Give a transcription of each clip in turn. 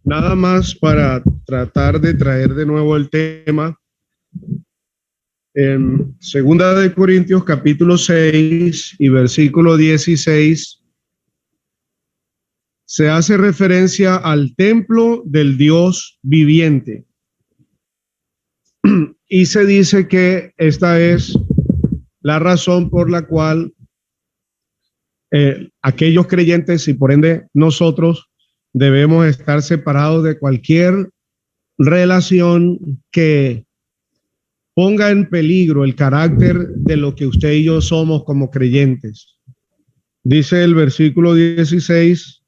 Nada más para tratar de traer de nuevo el tema. En Segunda de Corintios capítulo 6 y versículo 16 se hace referencia al templo del Dios viviente. Y se dice que esta es la razón por la cual aquellos creyentes y por ende nosotros debemos estar separados de cualquier relación que ponga en peligro el carácter de lo que usted y yo somos como creyentes. Dice el versículo 16,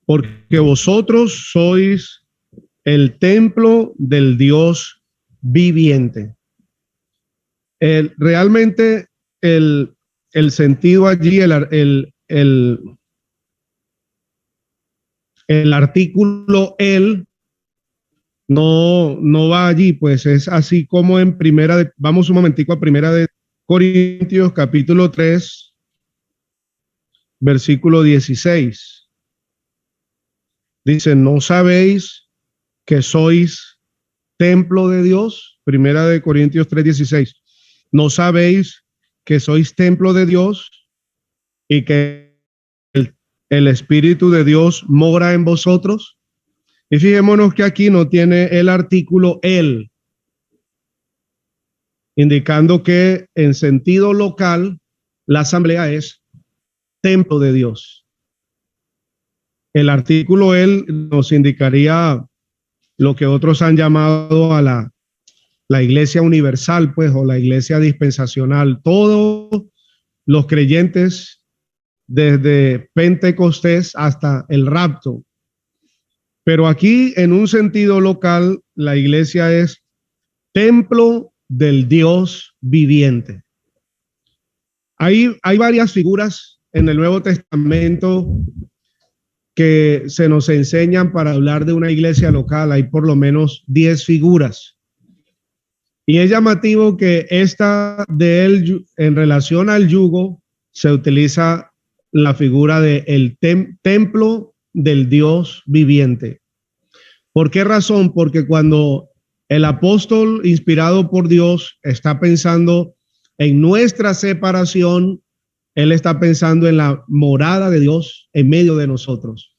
porque vosotros sois el templo del Dios viviente. Realmente el sentido allí, el artículo el no va allí, pues es así como en vamos un momentico a primera de Corintios capítulo 3, versículo 16. Dice, ¿no sabéis que sois templo de Dios? Primera de Corintios 3, 16. ¿No sabéis que sois templo de Dios y que el Espíritu de Dios mora en vosotros? Y fijémonos que aquí no tiene el artículo el, indicando que en sentido local la asamblea es templo de Dios. El artículo el nos indicaría lo que otros han llamado a la iglesia universal, pues, o la iglesia dispensacional. Todos los creyentes, desde Pentecostés hasta el rapto. Pero aquí, en un sentido local, la iglesia es templo del Dios viviente. Hay varias figuras en el Nuevo Testamento que se nos enseñan para hablar de una iglesia local. Hay por lo menos 10 figuras. Y es llamativo que esta de él, en relación al yugo, se utiliza la figura de el templo del Dios viviente. ¿Por qué razón? Porque cuando el apóstol, inspirado por Dios, está pensando en nuestra separación, él está pensando en la morada de Dios en medio de nosotros.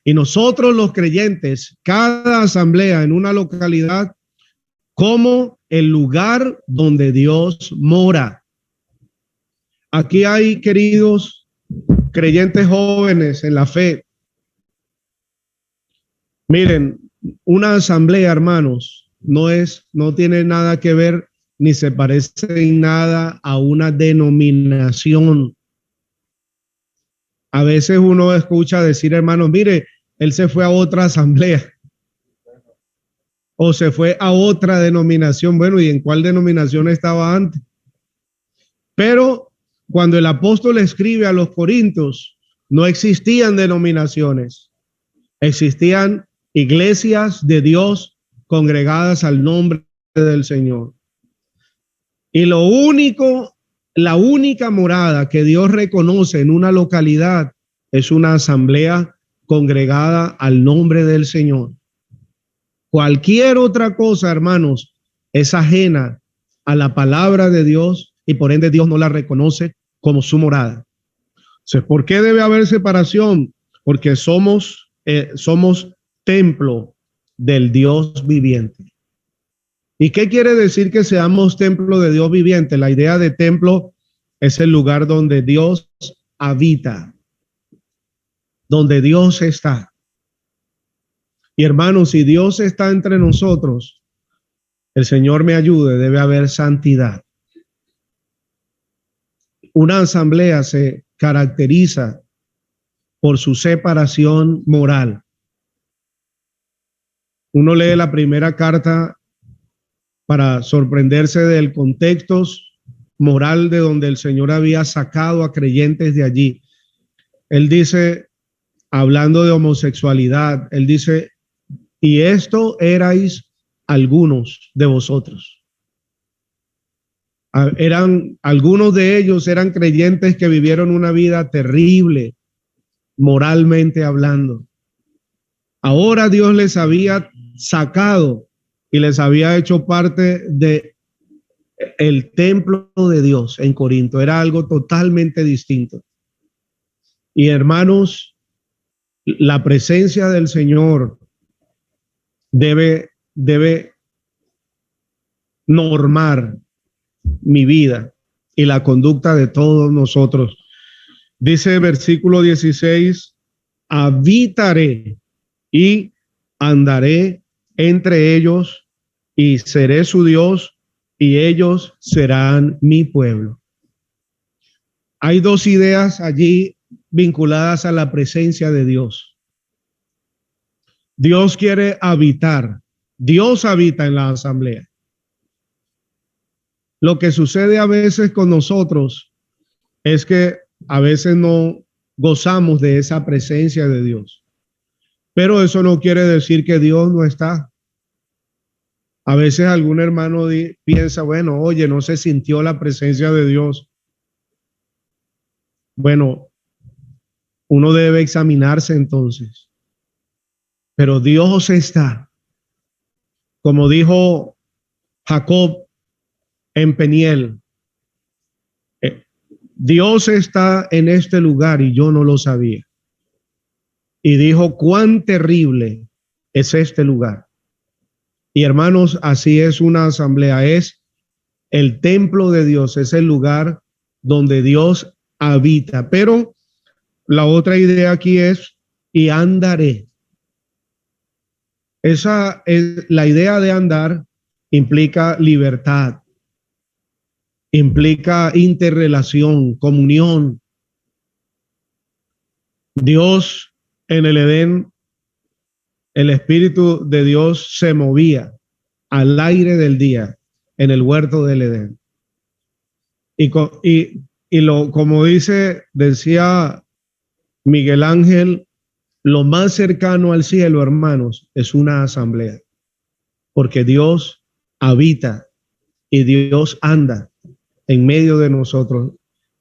Y nosotros los creyentes, cada asamblea en una localidad, como el lugar donde Dios mora. Aquí hay, queridos creyentes jóvenes en la fe. Miren, una asamblea, hermanos, no tiene nada que ver ni se parece en nada a una denominación. A veces uno escucha decir, hermanos, mire, él se fue a otra asamblea o se fue a otra denominación. Bueno, ¿y en cuál denominación estaba antes? Pero cuando el apóstol escribe a los corintios, no existían denominaciones, existían iglesias de Dios congregadas al nombre del Señor. Y la única morada que Dios reconoce en una localidad es una asamblea congregada al nombre del Señor. Cualquier otra cosa, hermanos, es ajena a la palabra de Dios y por ende Dios no la reconoce como su morada. Entonces, ¿por qué debe haber separación? Porque somos templo del Dios viviente. ¿Y qué quiere decir que seamos templo de Dios viviente? La idea de templo es el lugar donde Dios habita, donde Dios está. Y hermanos, si Dios está entre nosotros, el Señor me ayude, debe haber santidad. Una asamblea se caracteriza por su separación moral. Uno lee la primera carta para sorprenderse del contexto moral de donde el Señor había sacado a creyentes de allí. Él dice, hablando de homosexualidad, él dice, y esto erais algunos de vosotros. Algunos de ellos eran creyentes que vivieron una vida terrible, moralmente hablando. Ahora Dios les había sacado y les había hecho parte de el templo de Dios en Corinto. Era algo totalmente distinto. Y hermanos, la presencia del Señor debe normar mi vida y la conducta de todos nosotros. Dice versículo 16, habitaré y andaré entre ellos y seré su Dios y ellos serán mi pueblo. Hay dos ideas allí vinculadas a la presencia de Dios. Dios quiere habitar. Dios habita en la asamblea. Lo que sucede a veces con nosotros es que a veces no gozamos de esa presencia de Dios. Pero eso no quiere decir que Dios no está. A veces algún hermano piensa, bueno, oye, no se sintió la presencia de Dios. Bueno, uno debe examinarse entonces. Pero Dios está. Como dijo Jacob en Peniel, Dios está en este lugar y yo no lo sabía. Y dijo, cuán terrible es este lugar. Y hermanos, así es una asamblea, es el templo de Dios, es el lugar donde Dios habita. Pero la otra idea aquí es, y andaré. Esa es la idea de andar, implica libertad, implica interrelación, comunión. Dios en el Edén, el Espíritu de Dios se movía al aire del día en el huerto del Edén. Como decía Miguel Ángel, lo más cercano al cielo, hermanos, es una asamblea, porque Dios habita y Dios anda en medio de nosotros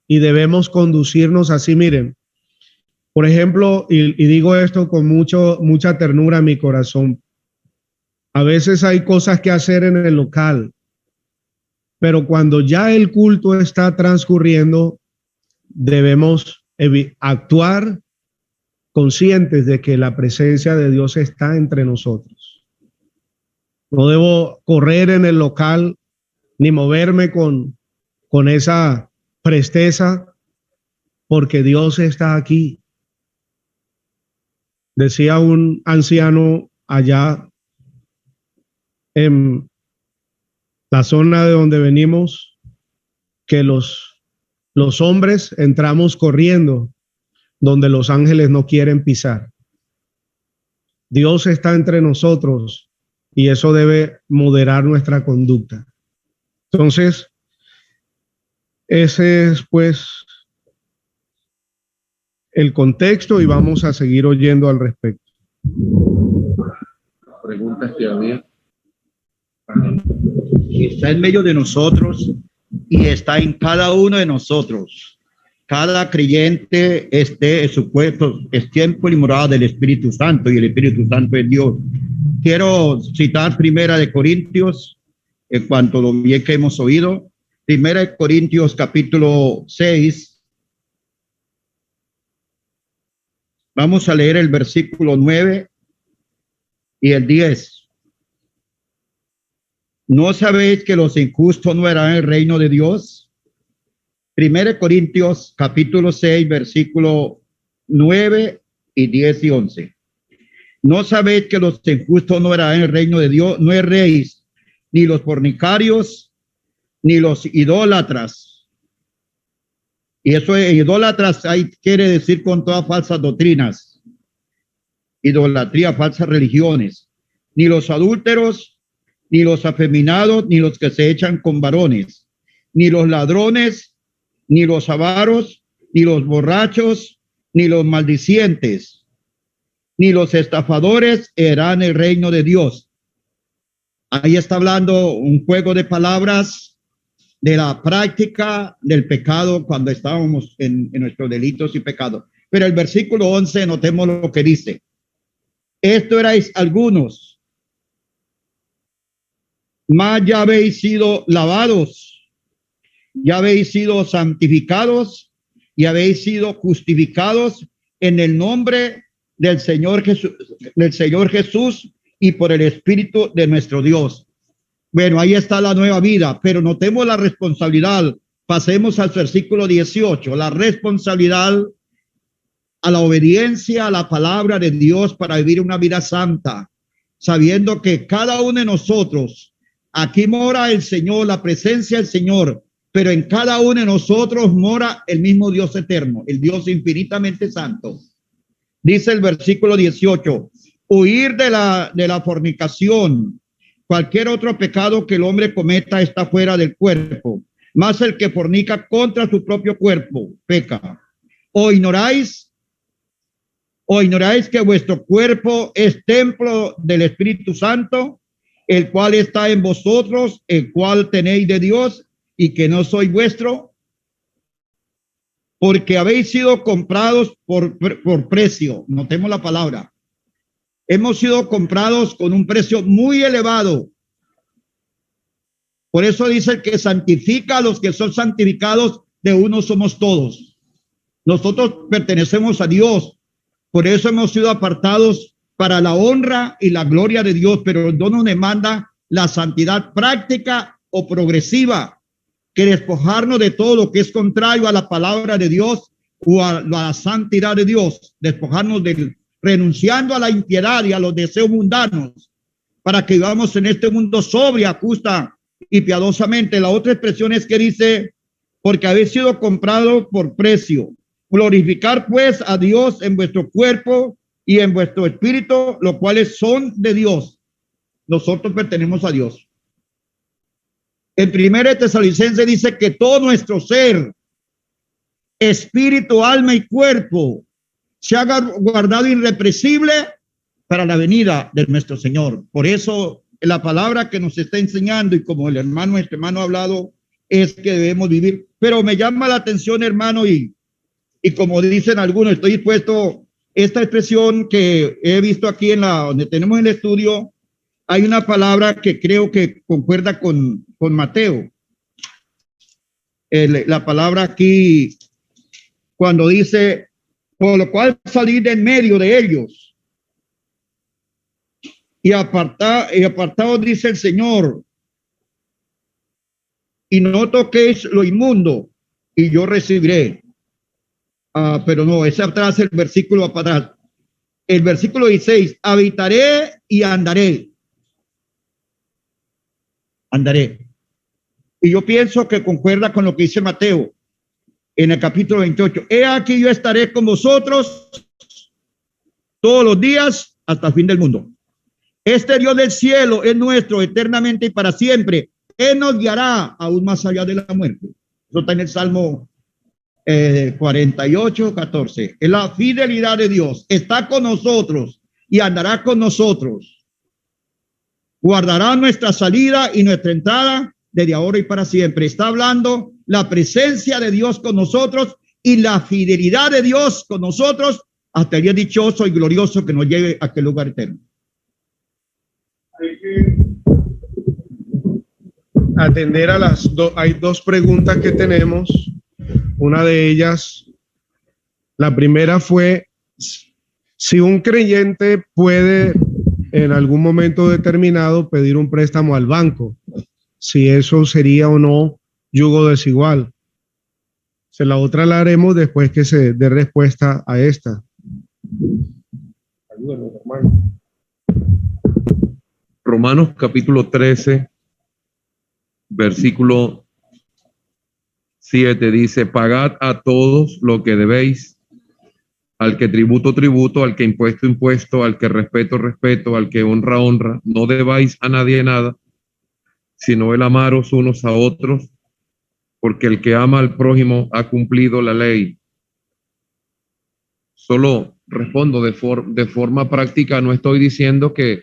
y debemos conducirnos así. Miren, por ejemplo, y digo esto con mucha ternura en mi corazón, a veces hay cosas que hacer en el local, pero cuando ya el culto está transcurriendo, debemos actuar conscientes de que la presencia de Dios está entre nosotros. No debo correr en el local ni moverme con esa presteza, porque Dios está aquí. Decía un anciano allá en la zona de donde venimos, que los hombres entramos corriendo donde los ángeles no quieren pisar. Dios está entre nosotros y eso debe moderar nuestra conducta. Entonces, ese es pues el contexto y vamos a seguir oyendo al respecto. Preguntas que había. Está en medio de nosotros y está en cada uno de nosotros. Cada creyente esté en su puesto, es tiempo y morada del Espíritu Santo, y el Espíritu Santo es Dios. Quiero citar Primera de Corintios, en cuanto a lo bien que hemos oído. Primera de Corintios capítulo 6. Vamos a leer el versículo 9 y el 10. ¿No sabéis que los injustos no harán el reino de Dios? Primera de Corintios capítulo 6, versículo 9 y 10 y 11. ¿No sabéis que los injustos no harán el reino de Dios? No erréis, ni los fornicarios, ni los idólatras. Y eso es idólatras, ahí quiere decir con todas falsas doctrinas, idolatría, falsas religiones, ni los adúlteros, ni los afeminados, ni los que se echan con varones, ni los ladrones, ni los avaros, ni los borrachos, ni los maldicientes, ni los estafadores heredarán el reino de Dios. Ahí está hablando un juego de palabras de la práctica del pecado cuando estábamos en nuestros delitos y pecados. Pero el versículo 11, notemos lo que dice. Esto erais algunos, mas ya habéis sido lavados, ya habéis sido santificados y habéis sido justificados en el nombre del Señor Jesús y por el Espíritu de nuestro Dios. Bueno, ahí está la nueva vida, pero notemos la responsabilidad. Pasemos al versículo 18, la responsabilidad a la obediencia a la palabra de Dios para vivir una vida santa, sabiendo que cada uno de nosotros, aquí mora el Señor, la presencia del Señor, pero en cada uno de nosotros mora el mismo Dios eterno, el Dios infinitamente santo. Dice el versículo 18, huir de la fornicación. Cualquier otro pecado que el hombre cometa está fuera del cuerpo, más el que fornica contra su propio cuerpo peca. ¿O ignoráis que vuestro cuerpo es templo del Espíritu Santo, el cual está en vosotros, el cual tenéis de Dios y que no soy vuestro? Porque habéis sido comprados por precio. Notemos la palabra. Hemos sido comprados con un precio muy elevado. Por eso dice el que santifica a los que son santificados, de uno somos todos. Nosotros pertenecemos a Dios. Por eso hemos sido apartados para la honra y la gloria de Dios, pero no nos demanda la santidad práctica o progresiva, que despojarnos de todo lo que es contrario a la palabra de Dios o a la santidad de Dios, despojarnos renunciando a la impiedad y a los deseos mundanos, para que vivamos en este mundo sobria, justa y piadosamente. La otra expresión es que dice, porque habéis sido comprado por precio. Glorificar pues a Dios en vuestro cuerpo y en vuestro espíritu, los cuales son de Dios. Nosotros pertenecemos a Dios. En 1 Tesalonicenses dice que todo nuestro ser, espíritu, alma y cuerpo, se ha guardado irrepresible para la venida de nuestro Señor. Por eso la palabra que nos está enseñando, y como este hermano ha hablado, es que debemos vivir. Pero me llama la atención, hermano, y como dicen algunos, estoy dispuesto, esta expresión que he visto aquí donde tenemos el estudio, hay una palabra que creo que concuerda con Mateo. La palabra aquí, cuando dice, por lo cual salid de en medio de ellos y apartados, dice el Señor, y no toquéis lo inmundo, y yo recibiré. Pero no, ese atrás, el versículo va para atrás. El versículo 16, habitaré y andaré. Andaré. Y yo pienso que concuerda con lo que dice Mateo en el capítulo 28. He aquí yo estaré con vosotros todos los días hasta el fin del mundo. Este Dios del cielo es nuestro eternamente y para siempre. Él nos guiará aún más allá de la muerte. Eso está en el Salmo 48, 14. Es la fidelidad de Dios. Está con nosotros y andará con nosotros. Guardará nuestra salida y nuestra entrada desde ahora y para siempre. Está hablando la presencia de Dios con nosotros y la fidelidad de Dios con nosotros hasta el día dichoso y glorioso que nos lleve a aquel lugar eterno. Hay que atender a hay dos preguntas que tenemos. Una de ellas, la primera fue si un creyente puede en algún momento determinado pedir un préstamo al banco, si eso sería o no yugo desigual. La otra la haremos después que se dé respuesta a esta. Ayúdame, hermano. Romanos capítulo 13, versículo 7 dice, pagad a todos lo que debéis, al que tributo, tributo, al que impuesto, impuesto, al que respeto, respeto, al que honra, honra. No debáis a nadie nada, sino el amaros unos a otros, porque el que ama al prójimo ha cumplido la ley. Solo respondo de forma práctica, no estoy diciendo que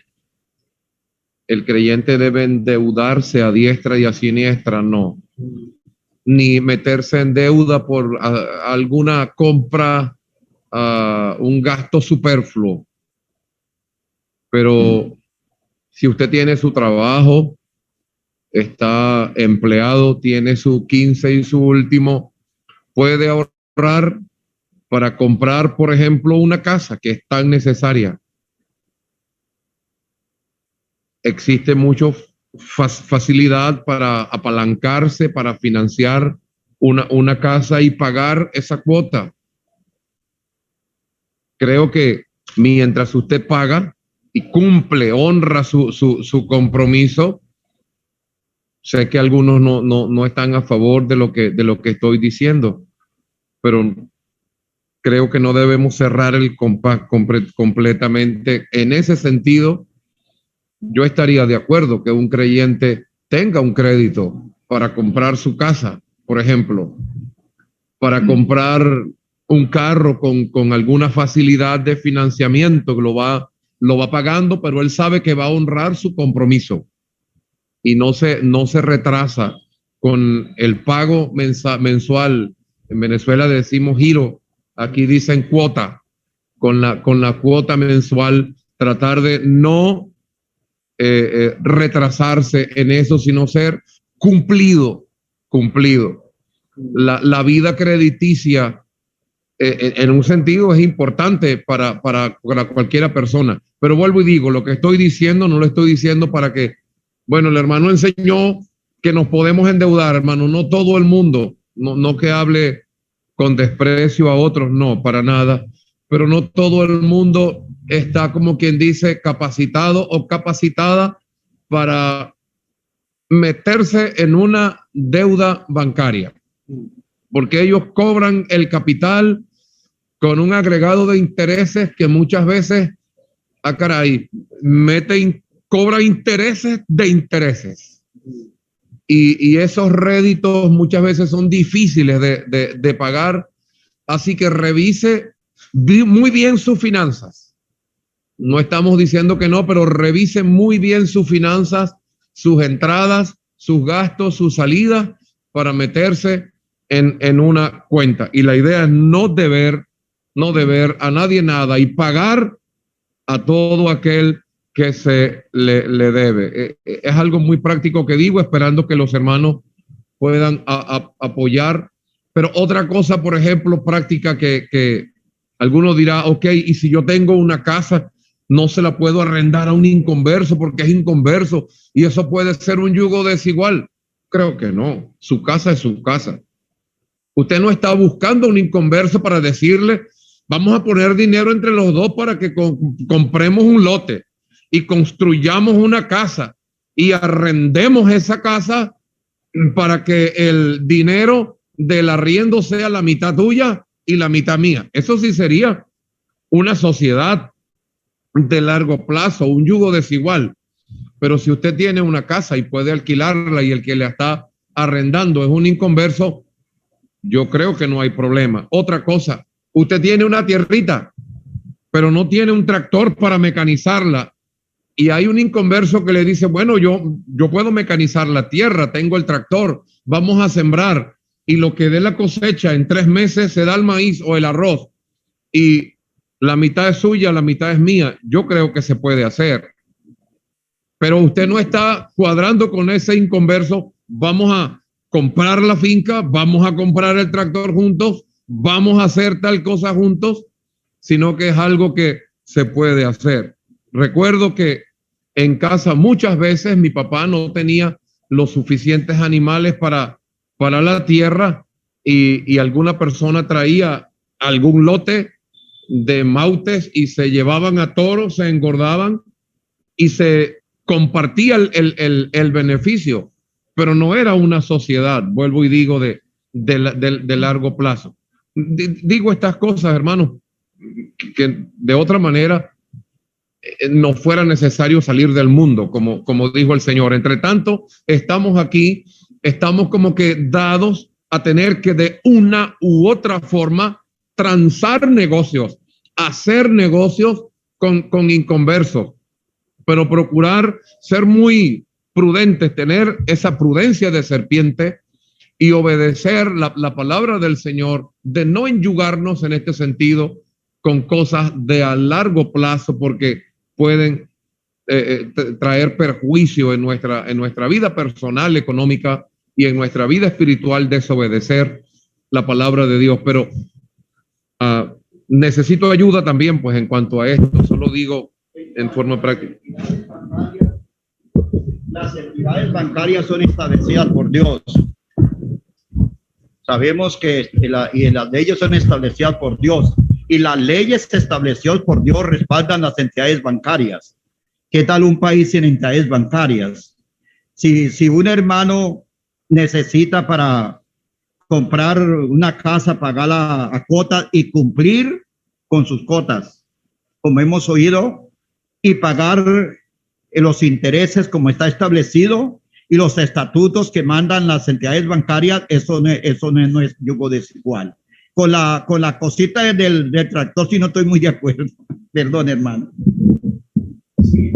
el creyente debe endeudarse a diestra y a siniestra, no. Ni meterse en deuda por alguna compra, un gasto superfluo. pero si usted tiene su trabajo, está empleado, tiene su 15 y su último, puede ahorrar para comprar, por ejemplo, una casa que es tan necesaria. Existe mucha facilidad para apalancarse, para financiar una casa y pagar esa cuota. Creo que mientras usted paga y cumple, honra su compromiso, sé que algunos no están a favor de lo que estoy diciendo, pero creo que no debemos cerrar el compás completamente. En ese sentido, yo estaría de acuerdo que un creyente tenga un crédito para comprar su casa, por ejemplo, para comprar un carro con alguna facilidad de financiamiento, lo va pagando, pero él sabe que va a honrar su compromiso y no se retrasa con el pago mensual. En Venezuela decimos giro, aquí dicen cuota. Con la cuota mensual, tratar de no retrasarse en eso, sino ser cumplido. La vida crediticia, en un sentido, es importante para cualquiera persona. Pero vuelvo y digo, lo que estoy diciendo, no lo estoy diciendo para que, bueno, el hermano enseñó que nos podemos endeudar, hermano, no todo el mundo, no que hable con desprecio a otros, no, para nada, pero no todo el mundo está, como quien dice, capacitado o capacitada para meterse en una deuda bancaria, porque ellos cobran el capital con un agregado de intereses que muchas veces, cobra intereses de intereses. Y esos réditos muchas veces son difíciles de pagar, así que revise muy bien sus finanzas. No estamos diciendo que no, pero revise muy bien sus finanzas, sus entradas, sus gastos, sus salidas, para meterse en una cuenta. Y la idea es no deber a nadie nada y pagar a todo aquel que se le debe. Es algo muy práctico que digo, esperando que los hermanos puedan apoyar. Pero otra cosa, por ejemplo, práctica que alguno dirá, ok, y si yo tengo una casa, no se la puedo arrendar a un inconverso porque es inconverso y eso puede ser un yugo desigual. Creo que no, su casa es su casa. Usted no está buscando un inconverso para decirle, vamos a poner dinero entre los dos para que compremos un lote y construyamos una casa y arrendemos esa casa para que el dinero del arriendo sea la mitad tuya y la mitad mía. Eso sí sería una sociedad de largo plazo, un yugo desigual. Pero si usted tiene una casa y puede alquilarla y el que la está arrendando es un inconverso, yo creo que no hay problema. Otra cosa, usted tiene una tierrita, pero no tiene un tractor para mecanizarla. Y hay un inconverso que le dice, bueno, yo puedo mecanizar la tierra, tengo el tractor, vamos a sembrar. Y lo que dé la cosecha en 3 meses se da el maíz o el arroz. Y la mitad es suya, la mitad es mía. Yo creo que se puede hacer. Pero usted no está cuadrando con ese inconverso. Vamos a comprar la finca, vamos a comprar el tractor juntos, vamos a hacer tal cosa juntos, sino que es algo que se puede hacer. Recuerdo que en casa muchas veces mi papá no tenía los suficientes animales para la tierra y alguna persona traía algún lote de mautes y se llevaban a toros, se engordaban y se compartía el beneficio, pero no era una sociedad, vuelvo y digo, de largo plazo. Digo estas cosas, hermanos, que de otra manera no fuera necesario salir del mundo, como dijo el Señor. Entre tanto, estamos aquí, estamos como que dados a tener que de una u otra forma transar negocios, hacer negocios con inconversos, pero procurar ser muy prudentes, tener esa prudencia de serpiente y obedecer la palabra del Señor, de no enyugarnos en este sentido con cosas de a largo plazo, porque pueden traer perjuicio en nuestra vida personal, económica y en nuestra vida espiritual, desobedecer la palabra de Dios. Pero necesito ayuda también, pues, en cuanto a esto. Solo digo en forma práctica. Las entidades bancarias son establecidas por Dios. Sabemos que las leyes son establecidas por Dios, y las leyes establecidas por Dios respaldan las entidades bancarias. ¿Qué tal un país sin entidades bancarias? Si un hermano necesita para comprar una casa, pagar la cuota y cumplir con sus cuotas, como hemos oído, y pagar los intereses como está establecido, y los estatutos que mandan las entidades bancarias, eso no es yugo desigual. Con la cosita del tractor, sí no estoy muy de acuerdo. Perdón, hermano. Sí.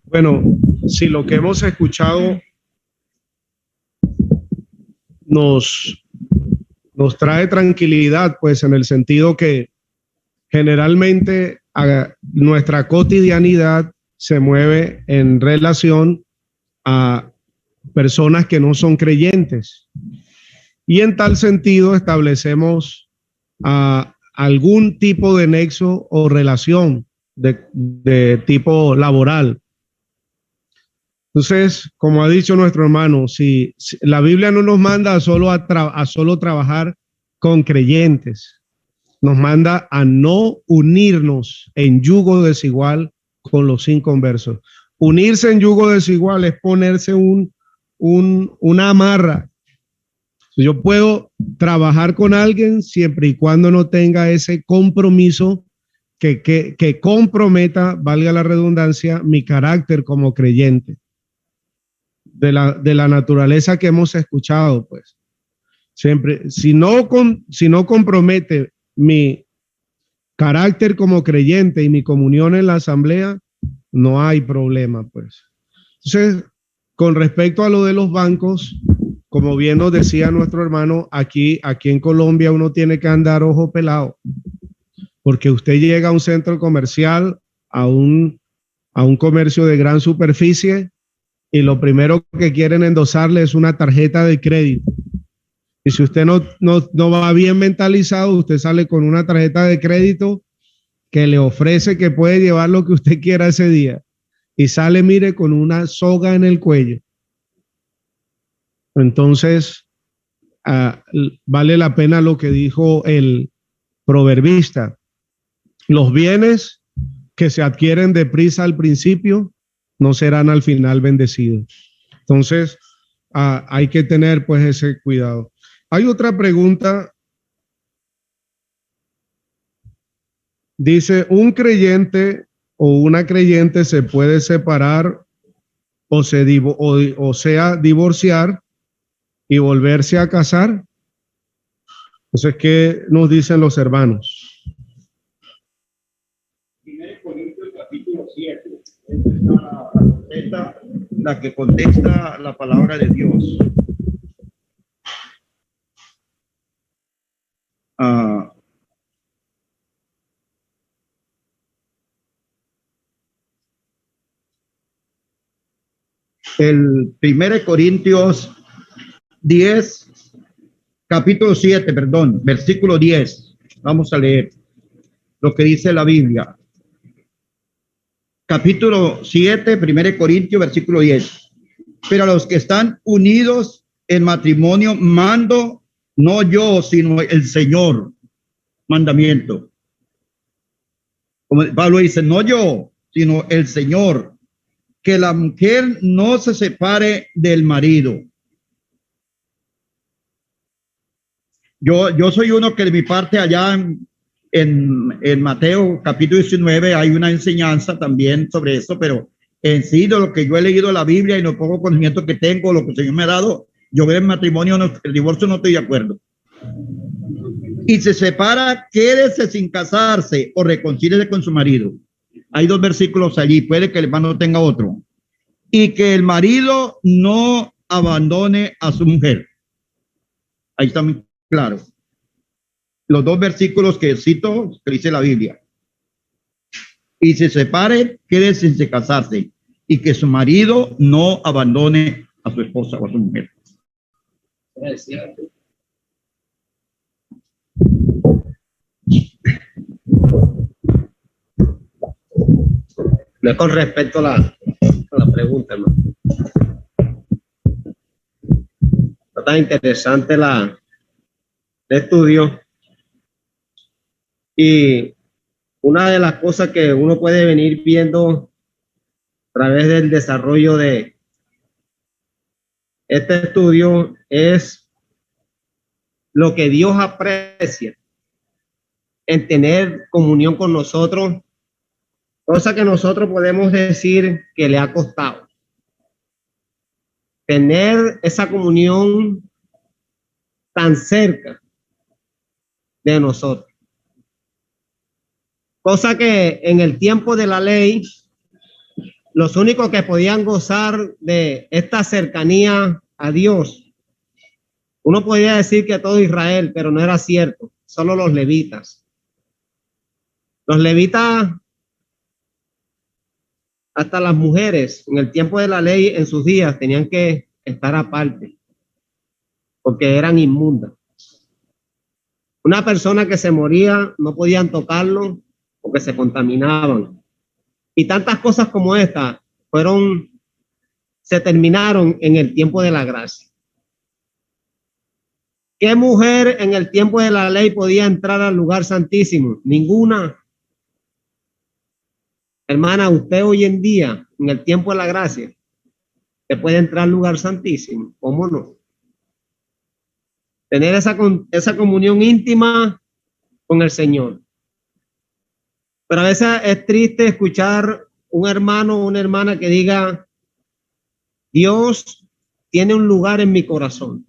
Bueno, si lo que hemos escuchado nos trae tranquilidad, pues en el sentido que generalmente nuestra cotidianidad se mueve en relación a personas que no son creyentes. Y en tal sentido establecemos algún tipo de nexo o relación de tipo laboral. Entonces, como ha dicho nuestro hermano, si la Biblia no nos manda a solo trabajar con creyentes, nos manda a no unirnos en yugo desigual con los inconversos. Unirse en yugo desigual es ponerse una amarra. Yo puedo trabajar con alguien siempre y cuando no tenga ese compromiso que comprometa, valga la redundancia, mi carácter como creyente. De la naturaleza que hemos escuchado, pues. Siempre, si no compromete mi carácter como creyente y mi comunión en la asamblea, no hay problema, pues. Entonces, con respecto a lo de los bancos, como bien nos decía nuestro hermano, aquí en Colombia uno tiene que andar ojo pelado, porque usted llega a un centro comercial, a un comercio de gran superficie, y lo primero que quieren endosarle es una tarjeta de crédito. Y si usted no va bien mentalizado, usted sale con una tarjeta de crédito que le ofrece que puede llevar lo que usted quiera ese día. Y sale, mire, con una soga en el cuello. Entonces, vale la pena lo que dijo el proverbista. Los bienes que se adquieren deprisa al principio no serán al final bendecidos. Entonces, hay que tener pues ese cuidado. Hay otra pregunta. Dice, ¿un creyente o una creyente se puede separar o sea divorciar y volverse a casar? Entonces, ¿qué nos dicen los hermanos? 1 Corintios capítulo 7. La que contesta la palabra de Dios. El 1 Corintios 10, capítulo 7, perdón, versículo 10. Vamos a leer lo que dice la Biblia. Capítulo 7, 1 Corintios, versículo 10. Pero a los que están unidos en matrimonio, mando, no yo, sino el Señor. Mandamiento. Como Pablo dice, no yo, sino el Señor. Que la mujer no se separe del marido. Yo soy uno que de mi parte allá en Mateo capítulo 19 hay una enseñanza también sobre eso, pero en sí de lo que yo he leído la Biblia y lo poco conocimiento que tengo, lo que el Señor me ha dado, yo veo el matrimonio, el divorcio no estoy de acuerdo. Y se separa, quédese sin casarse o reconcíliese con su marido. Hay dos versículos allí, puede que el hermano tenga otro. Y que el marido no abandone a su mujer. Ahí está claro. Los dos versículos que cito, que dice la Biblia. Y se separe, quede sin casarse, y que su marido no abandone a su esposa o a su mujer. Con respecto a la pregunta, hermano. Está tan interesante el estudio. Y una de las cosas que uno puede venir viendo a través del desarrollo de este estudio es lo que Dios aprecia en tener comunión con nosotros, cosa que nosotros podemos decir que le ha costado. Tener esa comunión tan cerca de nosotros. Cosa que en el tiempo de la ley, los únicos que podían gozar de esta cercanía a Dios, uno podía decir que todo Israel, pero no era cierto, solo los levitas. Los levitas, hasta las mujeres, en el tiempo de la ley, en sus días, tenían que estar aparte, porque eran inmundas. Una persona que se moría, no podían tocarlo, porque se contaminaban. Y tantas cosas como esta se terminaron en el tiempo de la gracia. ¿Qué mujer en el tiempo de la ley podía entrar al lugar santísimo? Ninguna. Hermana, usted hoy en día, en el tiempo de la gracia, ¿se puede entrar al lugar santísimo? ¿Cómo no? Tener esa comunión íntima con el Señor. Pero a veces es triste escuchar un hermano o una hermana que diga, Dios tiene un lugar en mi corazón.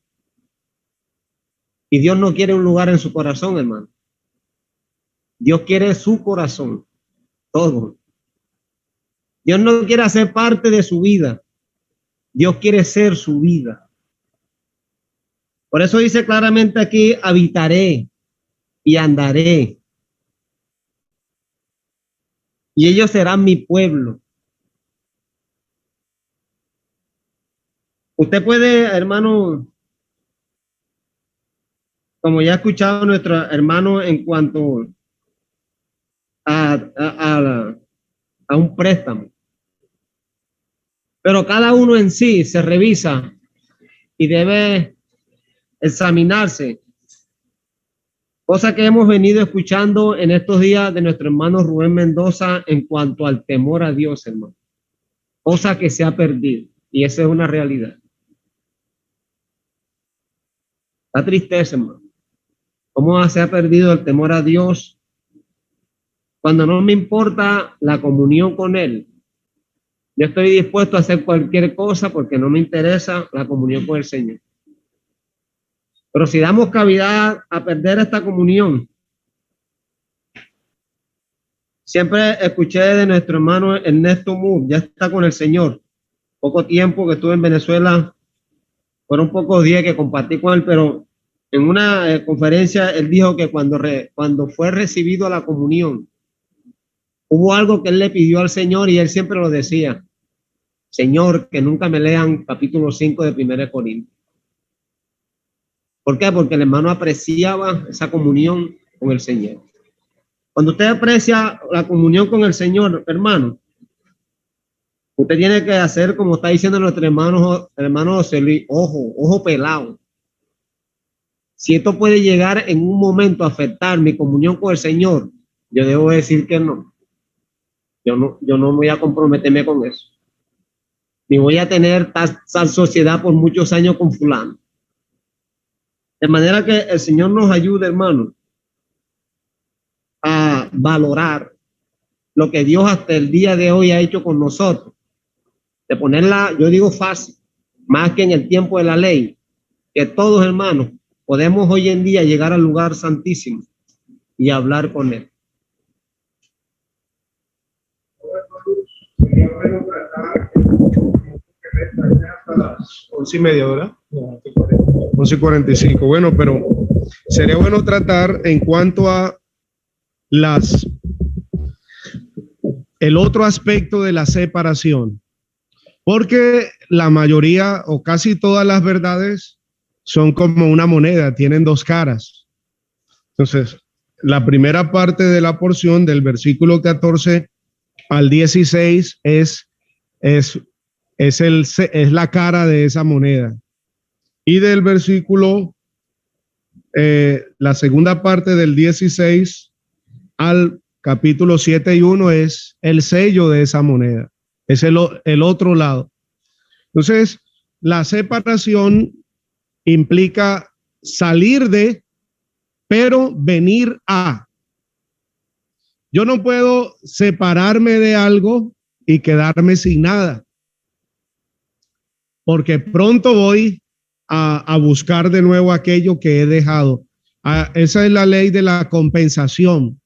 Y Dios no quiere un lugar en su corazón, hermano. Dios quiere su corazón, todo. Dios no quiere hacer parte de su vida. Dios quiere ser su vida. Por eso dice claramente aquí, habitaré y andaré. Y ellos serán mi pueblo. Usted puede, hermano, como ya ha escuchado nuestro hermano en cuanto a un préstamo. Pero cada uno en sí se revisa y debe examinarse. Cosa que hemos venido escuchando en estos días de nuestro hermano Rubén Mendoza en cuanto al temor a Dios, hermano. Cosa que se ha perdido. Y esa es una realidad. La tristeza, hermano. ¿Cómo se ha perdido el temor a Dios cuando no me importa la comunión con Él? Yo estoy dispuesto a hacer cualquier cosa porque no me interesa la comunión con el Señor. Pero si damos cavidad a perder esta comunión, siempre escuché de nuestro hermano Ernesto Moore, ya está con el Señor. Poco tiempo que estuve en Venezuela, fueron pocos días que compartí con él, pero en una conferencia él dijo que cuando fue recibido a la comunión, hubo algo que él le pidió al Señor y él siempre lo decía, Señor, que nunca me lean capítulo 5 de 1 Corintios. ¿Por qué? Porque el hermano apreciaba esa comunión con el Señor. Cuando usted aprecia la comunión con el Señor, hermano, usted tiene que hacer como está diciendo nuestro hermano José Luis, ojo pelado. Si esto puede llegar en un momento a afectar mi comunión con el Señor, yo debo decir que no. Yo no voy a comprometerme con eso. Ni voy a tener tal sociedad por muchos años con fulano. De manera que el Señor nos ayude, hermano, a valorar lo que Dios hasta el día de hoy ha hecho con nosotros. De ponerla, yo digo fácil, más que en el tiempo de la ley, que todos, hermanos, podemos hoy en día llegar al lugar santísimo y hablar con Él. Hasta las 11:30, ¿verdad? 11:45. Bueno, pero sería bueno tratar en cuanto a el otro aspecto de la separación, porque la mayoría o casi todas las verdades son como una moneda, tienen dos caras. Entonces, la primera parte de la porción del versículo 14 al 16 es la cara de esa moneda. Y del versículo, la segunda parte del 16 al capítulo 7:1 es el sello de esa moneda. Es el otro lado. Entonces, la separación implica salir de, pero venir a. Yo no puedo separarme de algo y quedarme sin nada, porque pronto voy a buscar de nuevo aquello que he dejado. Esa es la ley de la compensación.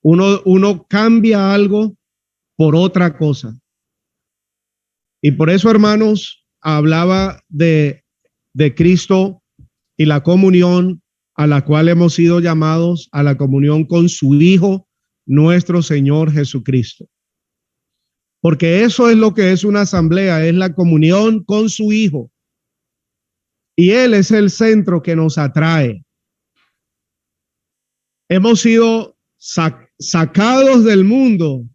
Uno cambia algo por otra cosa. Y por eso, hermanos, hablaba de Cristo y la comunión a la cual hemos sido llamados, a la comunión con su Hijo, nuestro Señor Jesucristo. Porque eso es lo que es una asamblea, es la comunión con su Hijo. Y Él es el centro que nos atrae. Hemos sido sacados del mundo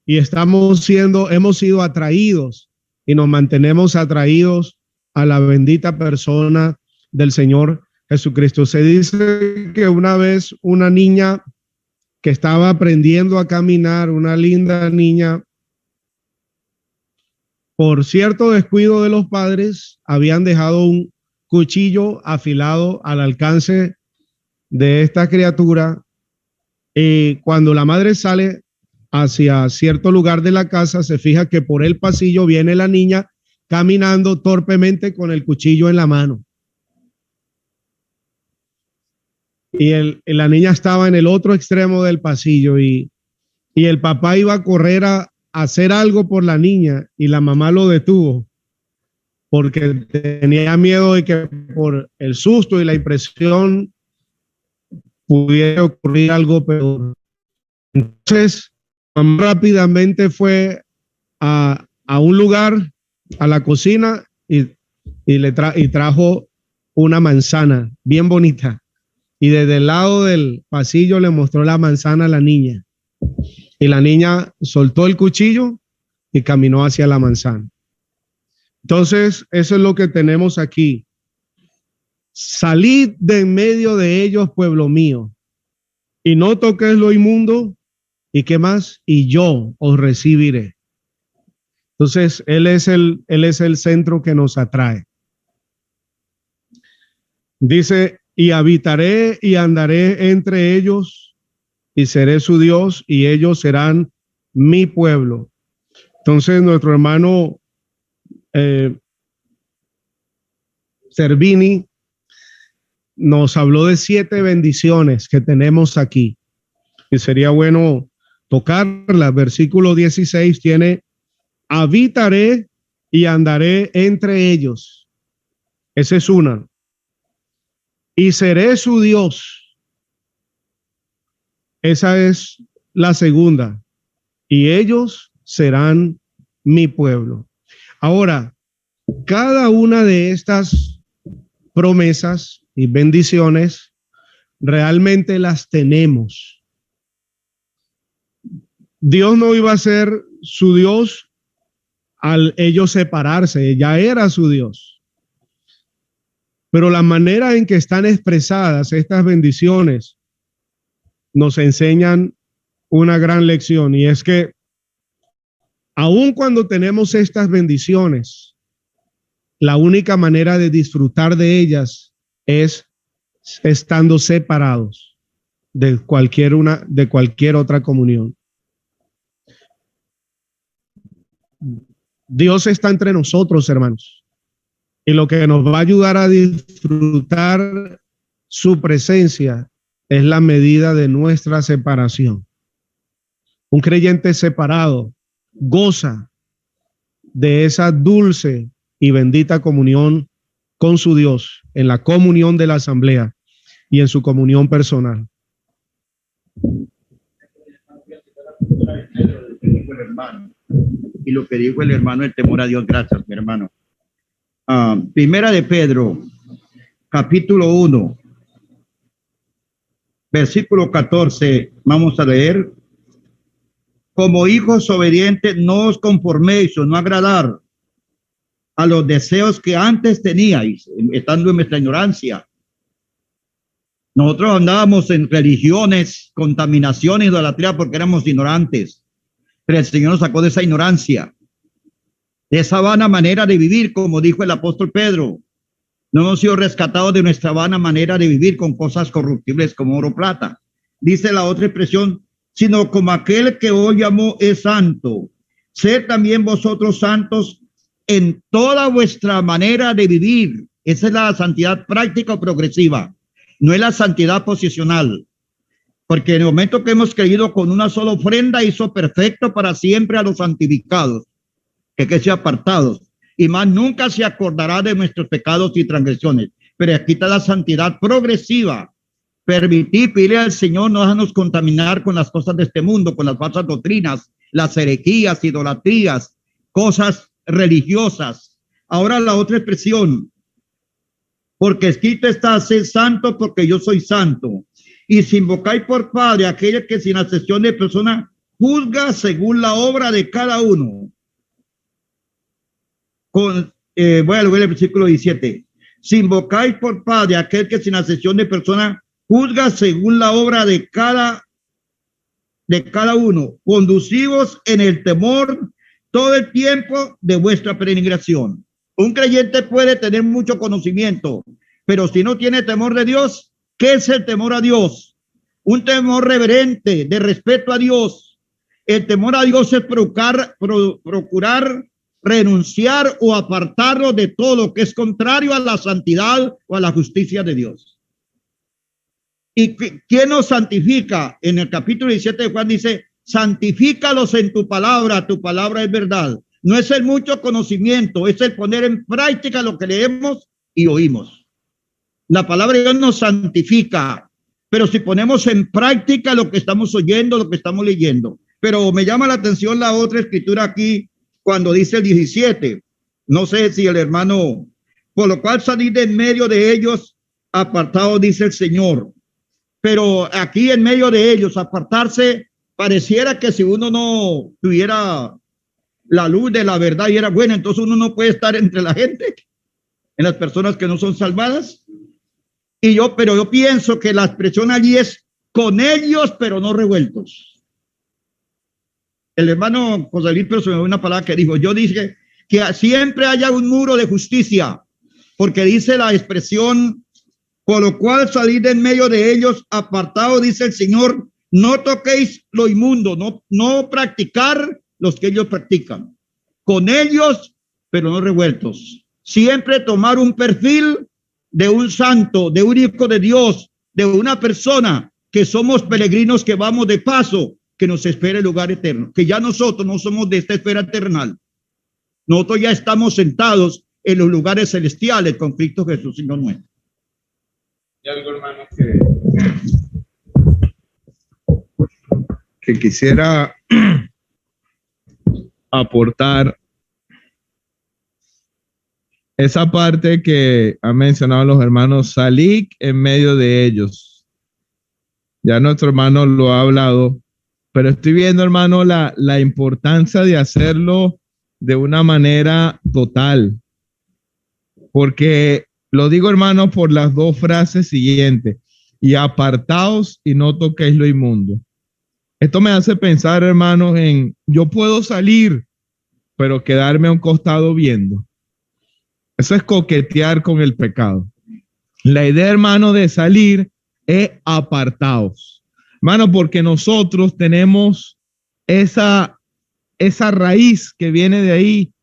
y hemos sido atraídos y nos mantenemos atraídos a la bendita persona del Señor Jesucristo. Se dice que una vez una niña que estaba aprendiendo a caminar, una linda niña, por cierto descuido de los padres, habían dejado un cuchillo afilado al alcance de esta criatura. Y cuando la madre sale hacia cierto lugar de la casa, se fija que por el pasillo viene la niña caminando torpemente con el cuchillo en la mano. Y la niña estaba en el otro extremo del pasillo y el papá iba a correr a hacer algo por la niña y la mamá lo detuvo porque tenía miedo de que por el susto y la impresión pudiera ocurrir algo peor. Entonces, mamá rápidamente fue a un lugar, a la cocina, y trajo una manzana bien bonita. Y desde el lado del pasillo le mostró la manzana a la niña. Y la niña soltó el cuchillo y caminó hacia la manzana. Entonces, eso es lo que tenemos aquí. Salid de en medio de ellos, pueblo mío, y no toques lo inmundo. ¿Y qué más? Y yo os recibiré. Entonces, Él es el centro que nos atrae. Dice, y habitaré y andaré entre ellos, y seré su Dios, y ellos serán mi pueblo. Entonces, nuestro hermano Servini nos habló de 7 bendiciones que tenemos aquí. Y sería bueno tocarlas. Versículo 16 tiene, habitaré y andaré entre ellos. Esa es una. Y seré su Dios. Esa es la segunda. Y ellos serán mi pueblo. Ahora, cada una de estas promesas y bendiciones realmente las tenemos. Dios no iba a ser su Dios al ellos separarse, ya era su Dios. Pero la manera en que están expresadas estas bendiciones nos enseñan una gran lección, y es que aun cuando tenemos estas bendiciones, la única manera de disfrutar de ellas es estando separados de cualquier otra comunión. Dios está entre nosotros, hermanos, y lo que nos va a ayudar a disfrutar su presencia es la medida de nuestra separación. Un creyente separado goza de esa dulce y bendita comunión con su Dios en la comunión de la asamblea. y en su comunión personal. Y lo que dijo el hermano, el temor a Dios, gracias, mi hermano. Primera de Pedro, capítulo 1, versículo 14, vamos a leer. Como hijos obedientes, no os conforméis o no agradar a los deseos que antes teníais, estando en nuestra ignorancia. Nosotros andábamos en religiones, contaminación, idolatría, porque éramos ignorantes. Pero el Señor nos sacó de esa ignorancia, de esa vana manera de vivir, como dijo el apóstol Pedro. No hemos sido rescatados de nuestra vana manera de vivir con cosas corruptibles como oro o plata. Dice la otra expresión, sino como aquel que hoy llamó es santo. Sed también vosotros santos en toda vuestra manera de vivir. Esa es la santidad práctica o progresiva. No es la santidad posicional. Porque en el momento que hemos creído con una sola ofrenda, hizo perfecto para siempre a los santificados, que se apartados. Y más nunca se acordará de nuestros pecados y transgresiones. Pero aquí está la santidad progresiva. Permitir, pedirle al Señor, no dejarnos contaminar con las cosas de este mundo, con las falsas doctrinas, las herejías, idolatrías, cosas religiosas. Ahora la otra expresión, porque escrito está, sed santo porque yo soy santo. Y si invocáis por Padre aquel que sin acepción de persona juzga según la obra de cada uno. Voy a leer el versículo 17. Si invocáis por Padre aquel que sin acepción de persona juzga según la obra de cada uno, conducivos en el temor todo el tiempo de vuestra peregrinación. Un creyente puede tener mucho conocimiento, pero si no tiene temor de Dios, ¿qué es el temor a Dios? Un temor reverente, de respeto a Dios. El temor a Dios es procurar renunciar o apartarlo de todo lo que es contrario a la santidad o a la justicia de Dios. ¿Y quién nos santifica? En el capítulo 17 de Juan dice, santifícalos en tu palabra es verdad. No es el mucho conocimiento, es el poner en práctica lo que leemos y oímos. La palabra de Dios nos santifica, pero si ponemos en práctica lo que estamos oyendo, lo que estamos leyendo. Pero me llama la atención la otra escritura aquí, cuando dice el 17, no sé si el hermano, por lo cual salir de en medio de ellos, apartados, dice el Señor. Pero aquí en medio de ellos, apartarse, pareciera que si uno no tuviera la luz de la verdad y era buena, entonces uno no puede estar entre la gente, en las personas que no son salvadas. Pero yo pienso que la expresión allí es con ellos, pero no revueltos. El hermano José Luis, pero se me dio una palabra que dijo, yo dije que siempre haya un muro de justicia, porque dice la expresión, por lo cual salid en medio de ellos apartados, dice el Señor, no toquéis lo inmundo, no practicar los que ellos practican, con ellos, pero no revueltos. Siempre tomar un perfil de un santo, de un hijo de Dios, de una persona que somos peregrinos que vamos de paso, que nos espera el lugar eterno, que ya nosotros no somos de esta esfera terrenal. Nosotros ya estamos sentados en los lugares celestiales con Cristo Jesús, Señor nuestro. Y algo, hermano, que quisiera aportar esa parte que han mencionado los hermanos, salid en medio de ellos. Ya nuestro hermano lo ha hablado, pero estoy viendo, hermano, la importancia de hacerlo de una manera total. Porque lo digo, hermano, por las dos frases siguientes. Y apartaos y no toquéis lo inmundo. Esto me hace pensar, hermanos, en yo puedo salir, pero quedarme a un costado viendo. Eso es coquetear con el pecado. La idea, hermano, de salir es apartaos. Hermano, porque nosotros tenemos esa raíz que viene de ahí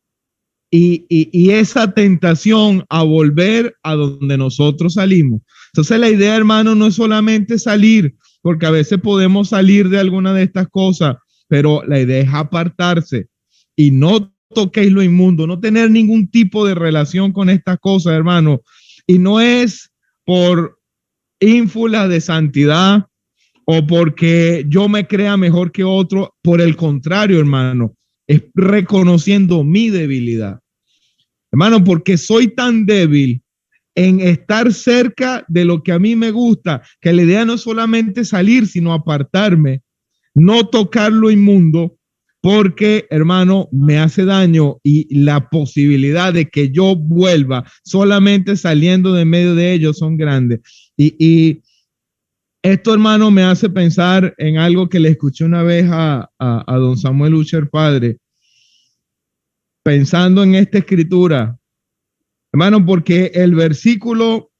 y esa tentación a volver a donde nosotros salimos. Entonces la idea, hermano, no es solamente salir, porque a veces podemos salir de alguna de estas cosas, pero la idea es apartarse y no toquéis lo inmundo, no tener ningún tipo de relación con estas cosas, hermano. Y no es por ínfulas de santidad o porque yo me crea mejor que otro. Por el contrario, hermano, es reconociendo mi debilidad. Hermano, porque soy tan débil en estar cerca de lo que a mí me gusta, que la idea no es solamente salir, sino apartarme, no tocar lo inmundo, porque, hermano, me hace daño y la posibilidad de que yo vuelva solamente saliendo de medio de ellos son grandes. Y esto, hermano, me hace pensar en algo que le escuché una vez a don Samuel Ucher, padre, pensando en esta escritura, hermano, porque el versículo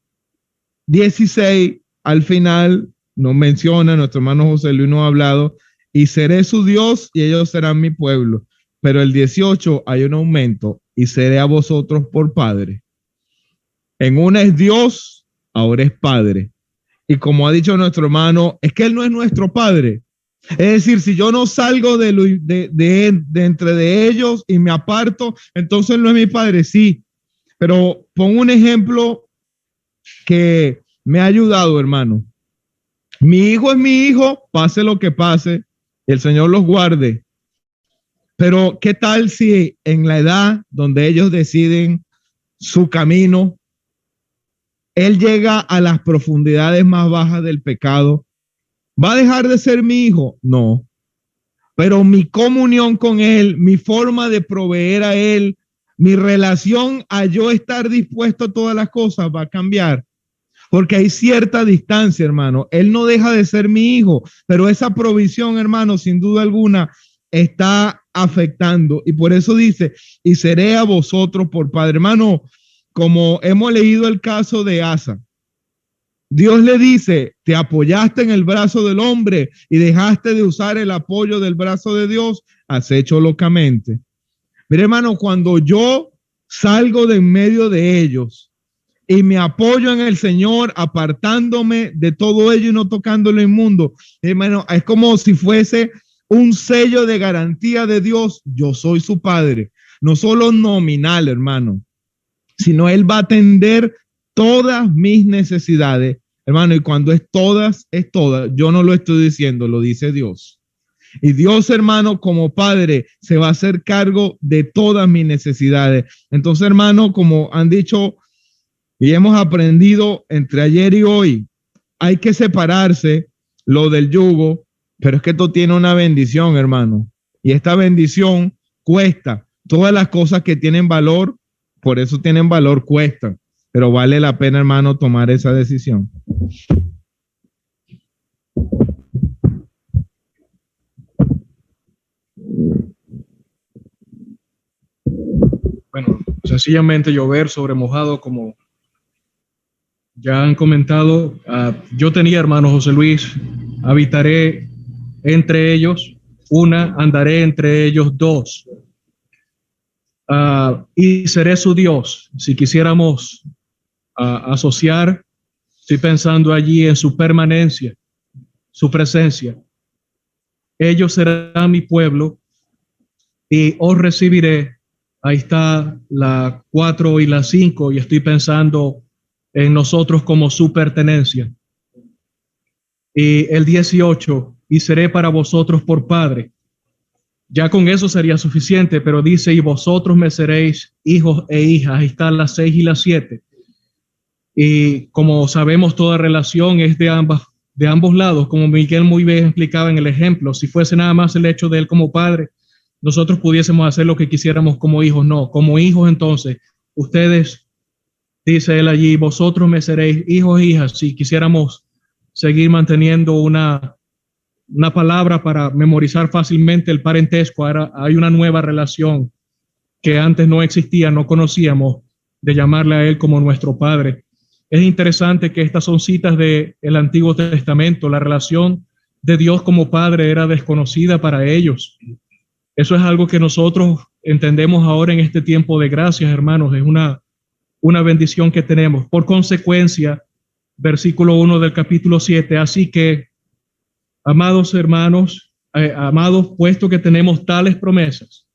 16 al final nos menciona, nuestro hermano José Luis nos ha hablado, y seré su Dios y ellos serán mi pueblo. Pero el 18 hay un aumento, y seré a vosotros por padre. En una es Dios, ahora es padre. Y como ha dicho nuestro hermano, es que él no es nuestro padre. Es decir, si yo no salgo de entre de ellos y me aparto, entonces no es mi padre. Sí, pero pongo un ejemplo que me ha ayudado, hermano. Mi hijo es mi hijo, pase lo que pase, el Señor los guarde. Pero ¿qué tal si en la edad donde ellos deciden su camino, él llega a las profundidades más bajas del pecado? ¿Va a dejar de ser mi hijo? No. Pero mi comunión con él, mi forma de proveer a él, mi relación a yo estar dispuesto a todas las cosas va a cambiar. Porque hay cierta distancia, hermano. Él no deja de ser mi hijo, pero esa provisión, hermano, sin duda alguna, está afectando. Y por eso dice, y seré a vosotros por padre. Hermano, como hemos leído el caso de Asa, Dios le dice, te apoyaste en el brazo del hombre y dejaste de usar el apoyo del brazo de Dios, has hecho locamente. Mire, hermano, cuando yo salgo de en medio de ellos y me apoyo en el Señor, apartándome de todo ello y no tocando lo inmundo, hermano, es como si fuese un sello de garantía de Dios. Yo soy su padre, no solo nominal, hermano, sino Él va a atender todas mis necesidades, hermano, y cuando es todas, yo no lo estoy diciendo, lo dice Dios. Y Dios, hermano, como padre, se va a hacer cargo de todas mis necesidades. Entonces, hermano, como han dicho y hemos aprendido entre ayer y hoy, hay que separarse lo del yugo, pero es que esto tiene una bendición, hermano. Y esta bendición cuesta. Todas las cosas que tienen valor, por eso tienen valor, cuestan. Pero vale la pena, hermano, tomar esa decisión. Bueno, sencillamente llover sobre mojado, como ya han comentado. Yo tenía, hermano José Luis, habitaré entre ellos, andaré entre ellos dos, y seré su Dios. Si quisiéramos asociar, estoy pensando allí en su permanencia, su presencia. Ellos serán mi pueblo y os recibiré. Ahí está la 4 y la 5, y estoy pensando en nosotros como su pertenencia. Y el 18, y seré para vosotros por padre. Ya con eso sería suficiente, pero dice, y vosotros me seréis hijos e hijas. Ahí está la 6 y la 7. Y como sabemos, toda relación es de ambos lados, como Miguel muy bien explicaba en el ejemplo. Si fuese nada más el hecho de él como padre, nosotros pudiésemos hacer lo que quisiéramos como hijos. No, como hijos, entonces, ustedes, dice él allí, vosotros me seréis hijos e hijas. Si quisiéramos seguir manteniendo una palabra para memorizar fácilmente el parentesco, ahora hay una nueva relación que antes no existía, no conocíamos, de llamarle a él como nuestro padre. Es interesante que estas son citas del Antiguo Testamento. La relación de Dios como padre era desconocida para ellos. Eso es algo que nosotros entendemos ahora en este tiempo de gracias, hermanos. Es una bendición que tenemos. Por consecuencia, versículo 1 del capítulo 7, así que, amados hermanos, amados, puesto que tenemos tales promesas,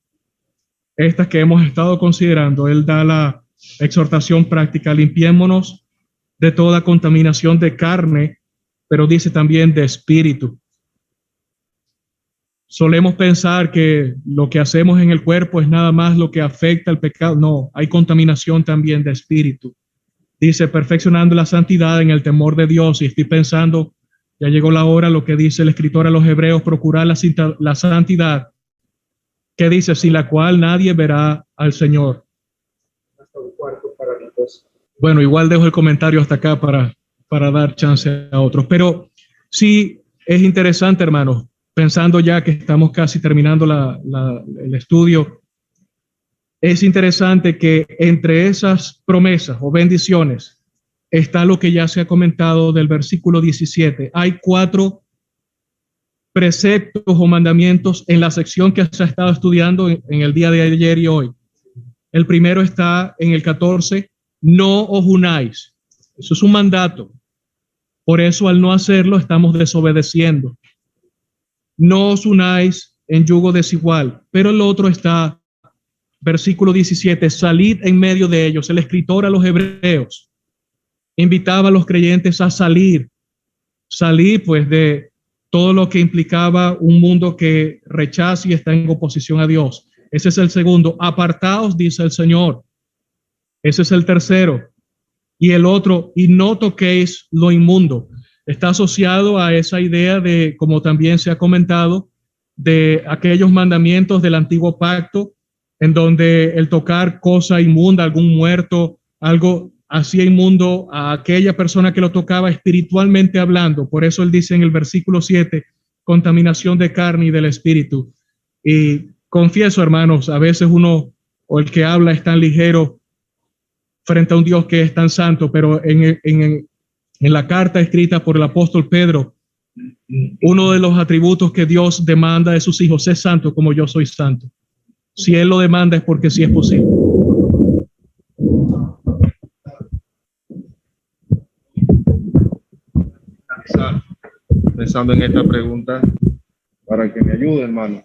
estas que hemos estado considerando, él da la exhortación práctica: limpiémonos de toda contaminación de carne, pero dice también de espíritu. Solemos pensar que lo que hacemos en el cuerpo es nada más lo que afecta al pecado. No, hay contaminación también de espíritu. Dice, perfeccionando la santidad en el temor de Dios. Y estoy pensando, ya llegó la hora, lo que dice el escritor a los hebreos, procurar la santidad, que dice, sin la cual nadie verá al Señor. Bueno, igual dejo el comentario hasta acá para dar chance a otros. Pero sí es interesante, hermanos, pensando ya que estamos casi terminando el estudio, es interesante que entre esas promesas o bendiciones está lo que ya se ha comentado del versículo 17. Hay 4 preceptos o mandamientos en la sección que se ha estado estudiando en el día de ayer y hoy. El primero está en el 14, no os unáis. Eso es un mandato. Por eso al no hacerlo estamos desobedeciendo. No os unáis en yugo desigual. Pero el otro está, versículo 17, salid en medio de ellos. El escritor a los hebreos invitaba a los creyentes a salir pues de todo lo que implicaba un mundo que rechaza y está en oposición a Dios. Ese es el segundo. Apartaos, dice el Señor. Ese es el tercero. Y el otro, y no toquéis lo inmundo. Está asociado a esa idea de, como también se ha comentado, de aquellos mandamientos del antiguo pacto, en donde el tocar cosa inmunda, algún muerto, algo hacía inmundo a aquella persona que lo tocaba espiritualmente hablando. Por eso él dice en el versículo 7, contaminación de carne y del espíritu. Y confieso, hermanos, a veces uno o el que habla es tan ligero frente a un Dios que es tan santo, pero en la carta escrita por el apóstol Pedro, uno de los atributos que Dios demanda de sus hijos es santo como yo soy santo. Si Él lo demanda es porque sí es posible. Pensando en esta pregunta para que me ayude, hermano.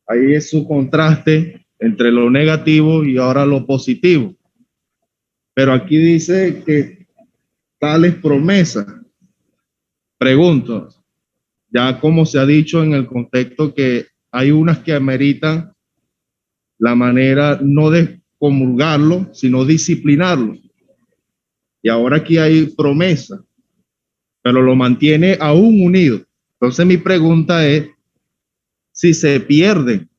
Ahí es su contraste entre lo negativo y ahora lo positivo. Pero aquí dice que tales promesas. Pregunto, ya como se ha dicho en el contexto que hay unas que ameritan la manera no de comulgarlo, sino disciplinarlo. Y ahora aquí hay promesa, pero lo mantiene aún unido. Entonces mi pregunta es, si se pierden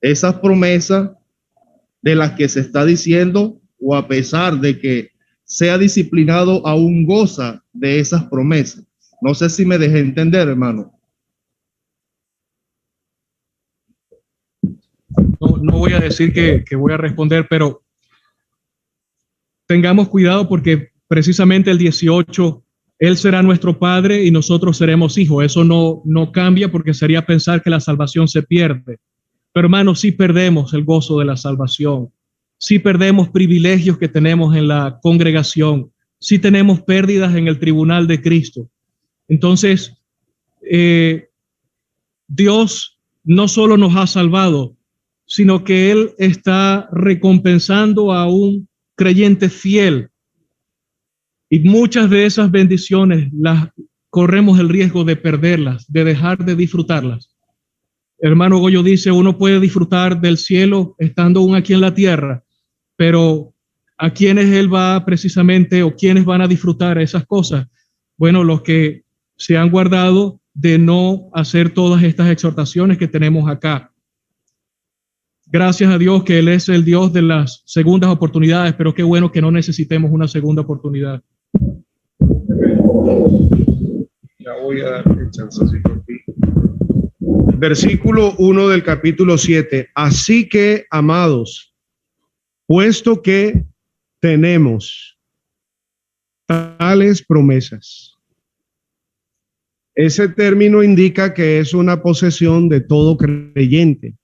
esas promesas de las que se está diciendo, o a pesar de que sea disciplinado, aún goza de esas promesas. No sé si me dejé entender, hermano. No voy a decir que voy a responder, pero tengamos cuidado porque precisamente el 18, Él será nuestro Padre y nosotros seremos hijos. Eso no cambia porque sería pensar que la salvación se pierde. Pero hermanos, sí perdemos el gozo de la salvación. Sí perdemos privilegios que tenemos en la congregación. Sí tenemos pérdidas en el tribunal de Cristo. Entonces, Dios no solo nos ha salvado, sino que Él está recompensando a un creyente fiel. Y muchas de esas bendiciones las corremos el riesgo de perderlas, de dejar de disfrutarlas. Hermano Goyo dice, uno puede disfrutar del cielo estando aún aquí en la tierra, pero ¿a quiénes Él va precisamente o quiénes van a disfrutar esas cosas? Bueno, los que se han guardado de no hacer todas estas exhortaciones que tenemos acá. Gracias a Dios que Él es el Dios de las segundas oportunidades, pero qué bueno que no necesitemos una segunda oportunidad. Ya voy a dar el chancecito aquí. Versículo 1 del capítulo 7. Así que, amados, puesto que tenemos tales promesas. Ese término indica que es una posesión de todo creyente.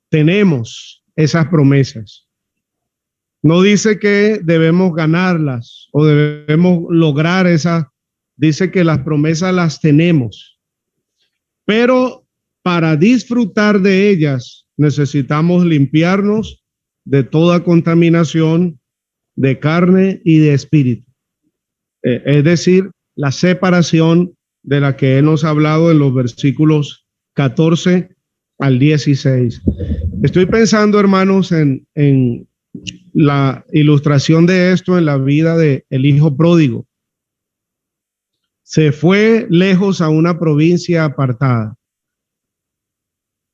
Tenemos esas promesas. No dice que debemos ganarlas o debemos lograr esas. Dice que las promesas las tenemos. Pero para disfrutar de ellas necesitamos limpiarnos de toda contaminación de carne y de espíritu. Es decir, la separación de la que él nos ha hablado en los versículos 14 al 16. Estoy pensando, hermanos, en la ilustración de esto en la vida del hijo pródigo. Se fue lejos a una provincia apartada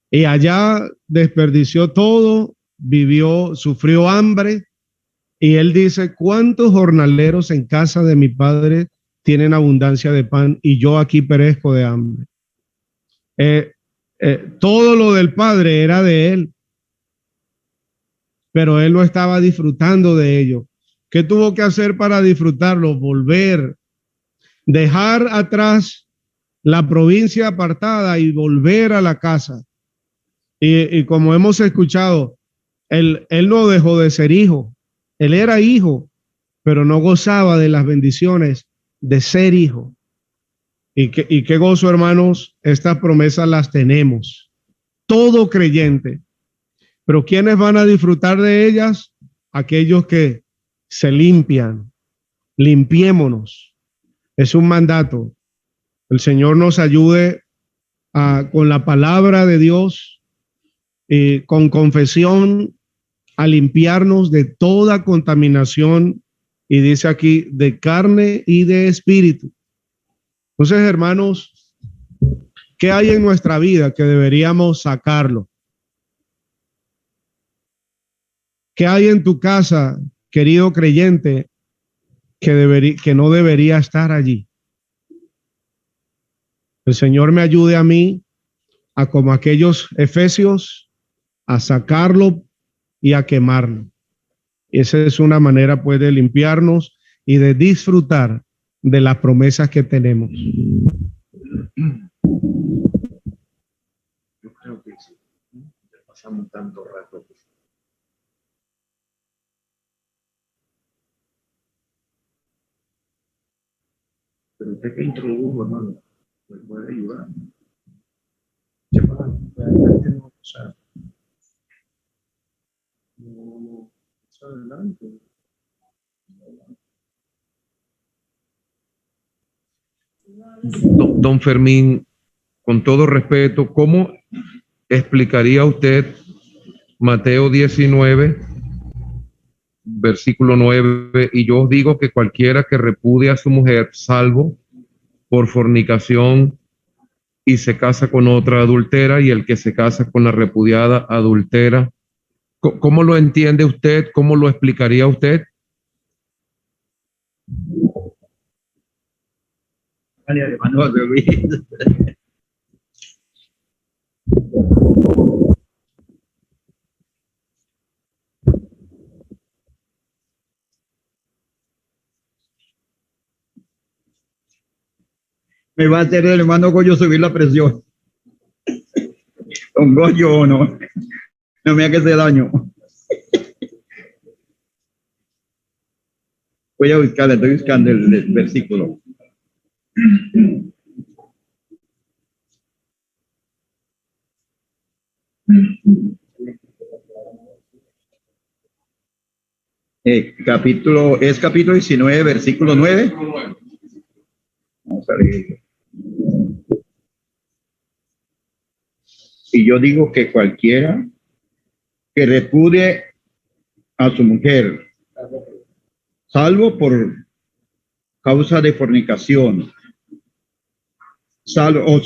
y allá desperdició todo, sufrió hambre, y él dice: ¿cuántos jornaleros en casa de mi padre tienen abundancia de pan y yo aquí perezco de hambre? Todo lo del padre era de él, pero él no estaba disfrutando de ello. ¿Qué tuvo que hacer para disfrutarlo? Volver, dejar atrás la provincia apartada y volver a la casa. Y como hemos escuchado, él no dejó de ser hijo. Él era hijo, pero no gozaba de las bendiciones de ser hijo. Y qué gozo, hermanos, estas promesas las tenemos. Todo creyente. Pero ¿quiénes van a disfrutar de ellas? Aquellos que se limpian. Limpiémonos. Es un mandato. El Señor nos ayude con la palabra de Dios, con confesión, a limpiarnos de toda contaminación, y dice aquí, de carne y de espíritu. Entonces, hermanos, ¿qué hay en nuestra vida que deberíamos sacarlo? ¿Qué hay en tu casa, querido creyente, que no debería estar allí? El Señor me ayude a mí, a como aquellos efesios, a sacarlo y a quemarlo. Esa es una manera, pues, de limpiarnos y de disfrutar de las promesas que tenemos. Yo creo que sí. Ya pasamos tanto rato. Pero usted que introdujo, hermano, me puede ayudar. No, adelante. Don Fermín, con todo respeto, ¿cómo explicaría usted Mateo 19, versículo 9? Y yo os digo que cualquiera que repudie a su mujer, salvo por fornicación, y se casa con otra, adultera, y el que se casa con la repudiada, adultera. ¿Cómo lo entiende usted? ¿Cómo lo explicaría usted? Me va a hacer el hermano Goyo subir la presión. Don Goyo, no me haga ese daño. Voy a buscarle, estoy buscando el versículo. Capítulo 19, versículo 9. Vamos a leer. Y yo digo que cualquiera que repudie a su mujer, salvo por causa de fornicación, salvo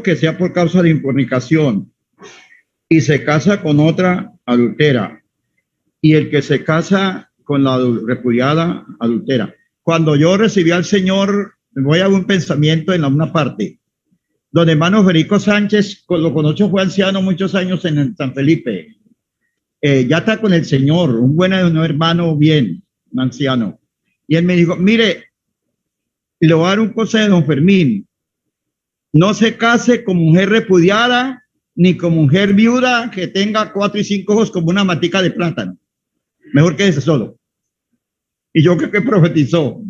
que sea por causa de fornicación, y se casa con otra, adultera, y el que se casa con la repudiada, adultera. Cuando yo recibí al Señor, voy a un pensamiento en una parte. Don hermano Federico Sánchez, lo conozco, fue anciano muchos años en San Felipe. Ya está con el Señor, un buen hermano bien, un anciano. Y él me dijo, mire, le voy a dar un consejo de don Fermín. No se case con mujer repudiada, ni con mujer viuda que tenga 4 y 5 hijos como una matica de plátano. Mejor quédese solo. Y yo creo que profetizó.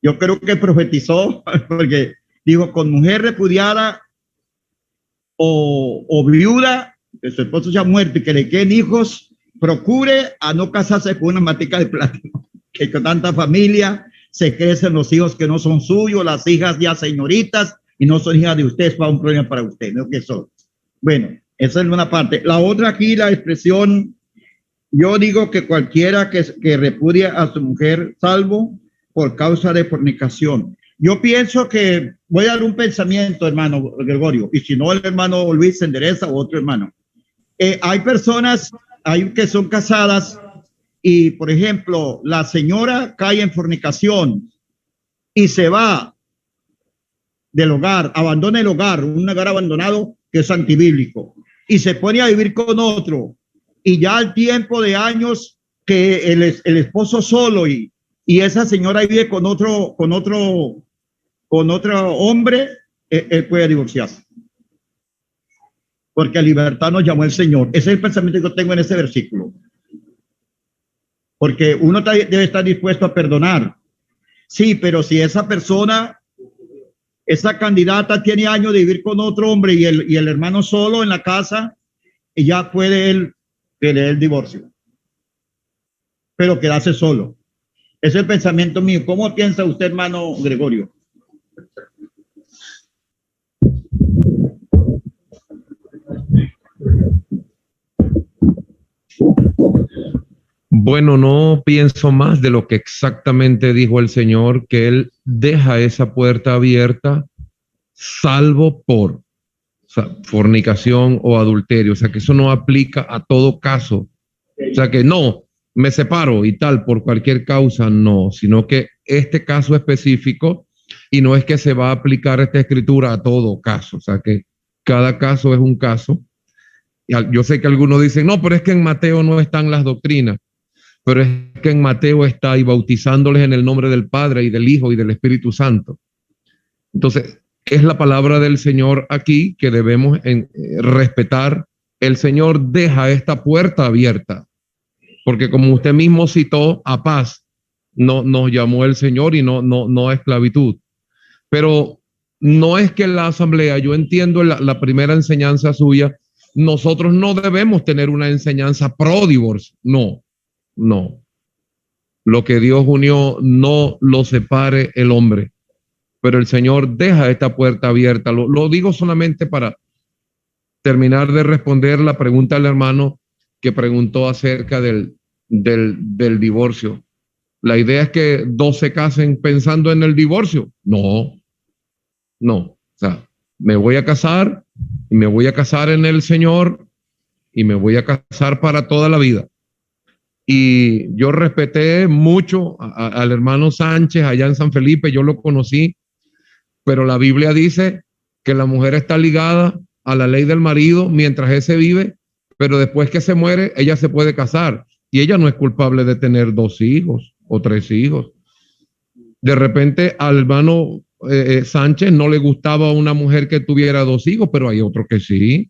Yo creo que profetizó porque digo, con mujer repudiada o viuda, que su esposo ya ha muerto y que le queden hijos, procure a no casarse con una matica de plátano, que con tanta familia se crecen los hijos que no son suyos, las hijas ya señoritas y no son hijas de ustedes, para un problema para usted, ¿no? Que son. Bueno, esa es una parte. La otra aquí, la expresión, yo digo que cualquiera que repudie a su mujer, salvo por causa de fornicación. Yo pienso que voy a dar un pensamiento, hermano Gregorio, y si no, el hermano Luis se endereza o otro hermano. Hay personas que son casadas y, por ejemplo, la señora cae en fornicación y se va del hogar, abandona el hogar, un hogar abandonado que es antibíblico, y se pone a vivir con otro, y ya al tiempo de años que el esposo solo y esa señora vive con otro hombre, él puede divorciarse. Porque a libertad nos llamó el Señor. Ese es el pensamiento que yo tengo en ese versículo. Porque uno debe estar dispuesto a perdonar. Sí, pero si esa persona, esa candidata tiene años de vivir con otro hombre y el hermano solo en la casa, y ya puede él pedir el divorcio. Pero quedarse solo. Ese es el pensamiento mío. ¿Cómo piensa usted, hermano Gregorio? Bueno, no pienso más de lo que exactamente dijo el Señor, que Él deja esa puerta abierta, salvo por fornicación o adulterio. O sea, que eso no aplica a todo caso. O sea, que no, me separo y tal, por cualquier causa, no, sino que este caso específico, y no es que se va a aplicar esta escritura a todo caso. O sea, que cada caso es un caso. Yo sé que algunos dicen, no, pero es que en Mateo no están las doctrinas. Pero es que en Mateo está y bautizándoles en el nombre del Padre y del Hijo y del Espíritu Santo. Entonces, es la palabra del Señor aquí que debemos respetar. El Señor deja esta puerta abierta, porque como usted mismo citó, a paz nos llamó el Señor y no a esclavitud. Pero no es que la asamblea, yo entiendo la primera enseñanza suya, nosotros no debemos tener una enseñanza pro divorcio, no. Lo que Dios unió no lo separe el hombre, pero el Señor deja esta puerta abierta. Lo digo solamente para terminar de responder la pregunta del hermano que preguntó acerca del divorcio. La idea es que dos se casen pensando en el divorcio. No. O sea, me voy a casar y me voy a casar en el Señor y me voy a casar para toda la vida. Y yo respeté mucho al hermano Sánchez allá en San Felipe, yo lo conocí, pero la Biblia dice que la mujer está ligada a la ley del marido mientras ese vive, pero después que se muere, ella se puede casar y ella no es culpable de tener 2 hijos o 3 hijos. De repente al hermano Sánchez no le gustaba a una mujer que tuviera 2 hijos, pero hay otro que sí.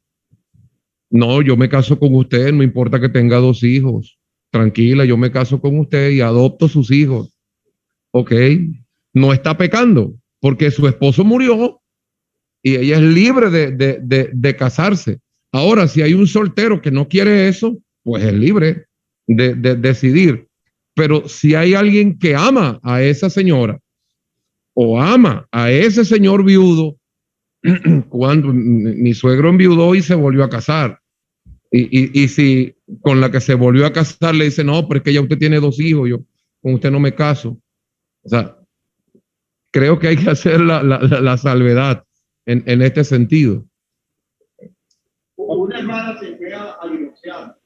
No, yo me caso con usted, no importa que tenga 2 hijos. Tranquila, yo me caso con usted y adopto sus hijos. Ok, no está pecando porque su esposo murió y ella es libre de casarse. Ahora, si hay un soltero que no quiere eso, pues es libre de decidir. Pero si hay alguien que ama a esa señora o ama a ese señor viudo, cuando mi suegro enviudó y se volvió a casar, y si con la que se volvió a casar le dice, no, pero es que ya usted tiene 2 hijos, yo con usted no me caso. O sea, creo que hay que hacer la salvedad en este sentido. Una hermana se fue a divorciar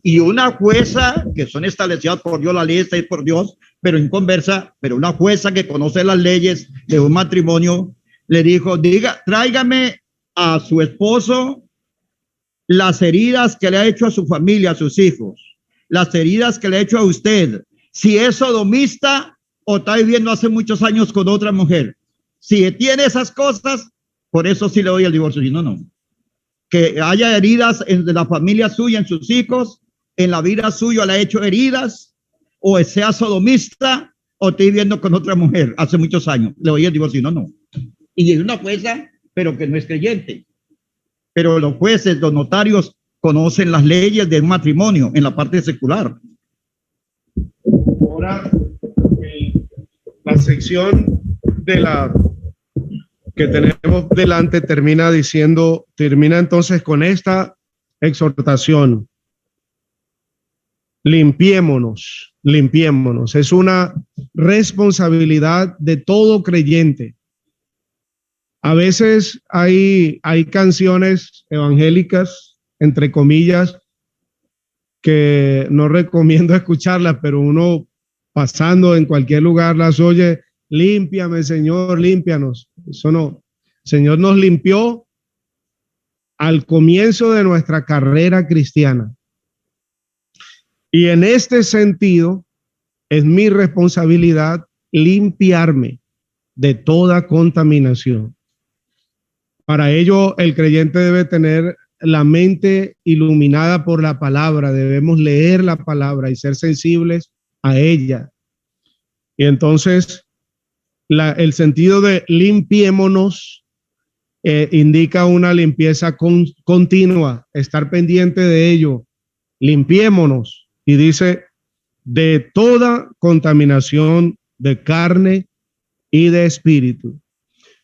y una jueza, que son establecidas por Dios, la ley está ahí por Dios, pero en conversa, pero una jueza que conoce las leyes de un matrimonio, le dijo, tráigame a su esposo las heridas que le ha hecho a su familia, a sus hijos, las heridas que le ha hecho a usted, si es sodomista o está viviendo hace muchos años con otra mujer. Si tiene esas cosas, por eso sí le doy el divorcio, si no, no. Que haya heridas en la familia suya, en sus hijos, en la vida suya le ha hecho heridas, o sea sodomista, o esté viviendo con otra mujer hace muchos años, le doy el divorcio, si no, no. Y es una jueza, pero que no es creyente. pero los jueces, los notarios conocen las leyes del matrimonio en la parte secular. Ahora, la sección de la que tenemos delante termina entonces con esta exhortación. Limpiémonos. Es una responsabilidad de todo creyente. A veces hay canciones evangélicas, entre comillas, que no recomiendo escucharlas, pero uno pasando en cualquier lugar las oye. Límpiame, Señor, límpianos. Eso no. El Señor nos limpió al comienzo de nuestra carrera cristiana. Y en este sentido, es mi responsabilidad limpiarme de toda contaminación. Para ello, el creyente debe tener la mente iluminada por la palabra. Debemos leer la palabra y ser sensibles a ella. Y entonces, el sentido de limpiémonos indica una limpieza continua, estar pendiente de ello. Limpiémonos. Y dice, de toda contaminación de carne y de espíritu.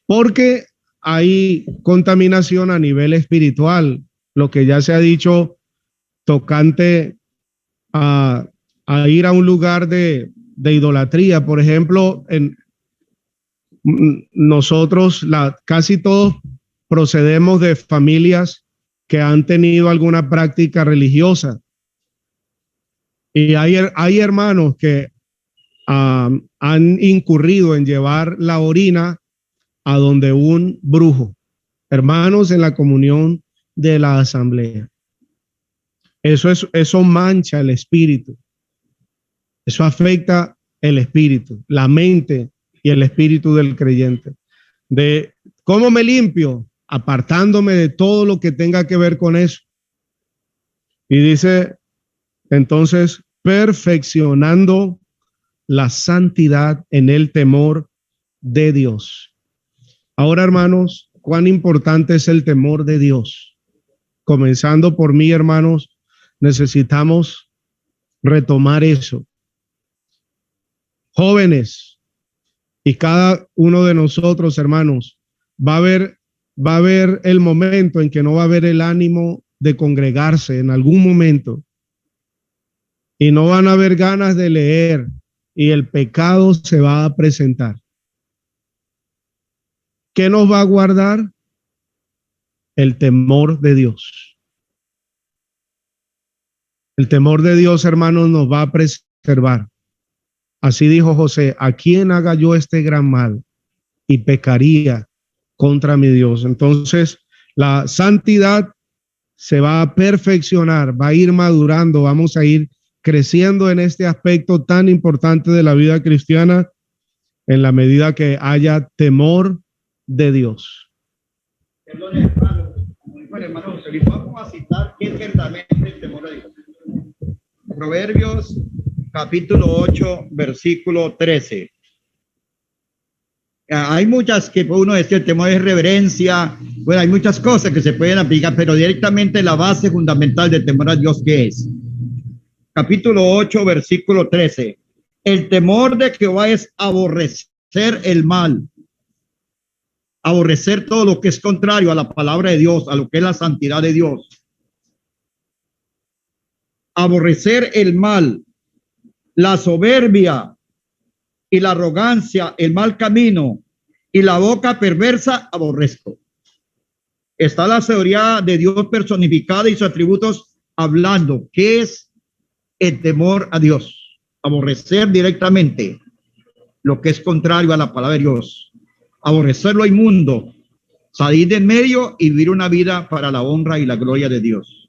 Porque hay contaminación a nivel espiritual, lo que ya se ha dicho tocante a ir a un lugar de idolatría. Por ejemplo, nosotros casi todos procedemos de familias que han tenido alguna práctica religiosa. Y hay hermanos que han incurrido en llevar la orina a donde un brujo. Hermanos en la comunión de la asamblea. Eso mancha el espíritu. Eso afecta el espíritu, la mente y el espíritu del creyente. De cómo me limpio, apartándome de todo lo que tenga que ver con eso. Y dice, entonces, perfeccionando la santidad en el temor de Dios. Ahora, hermanos, cuán importante es el temor de Dios. Comenzando por mí, hermanos, necesitamos retomar eso. Jóvenes, y cada uno de nosotros, hermanos, va a haber el momento en que no va a haber el ánimo de congregarse en algún momento. Y no van a haber ganas de leer y el pecado se va a presentar. ¿Qué nos va a guardar? El temor de Dios. El temor de Dios, hermanos, nos va a preservar. Así dijo José, ¿a quién haga yo este gran mal? Y pecaría contra mi Dios. Entonces, la santidad se va a perfeccionar, va a ir madurando, vamos a ir creciendo en este aspecto tan importante de la vida cristiana en la medida que haya temor de Dios. Perdón, hermano, como dijo el hermano José Luis, vamos a citar qué es verdaderamente el temor de Dios. Proverbios capítulo 8, versículo 13. Hay muchas que uno decir, el temor es reverencia. Bueno, hay muchas cosas que se pueden aplicar, pero directamente la base fundamental del temor a Dios, ¿qué es? Capítulo 8, versículo 13. El temor de Jehová es aborrecer el mal. Aborrecer todo lo que es contrario a la palabra de Dios, a lo que es la santidad de Dios. Aborrecer el mal, la soberbia y la arrogancia, el mal camino y la boca perversa, aborrezco. Está la sabiduría de Dios personificada y sus atributos hablando. ¿Qué es el temor a Dios? Aborrecer directamente lo que es contrario a la palabra de Dios. Aborrecer lo inmundo, salir de en medio y vivir una vida para la honra y la gloria de Dios.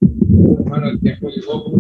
Bueno, el tiempo llegó.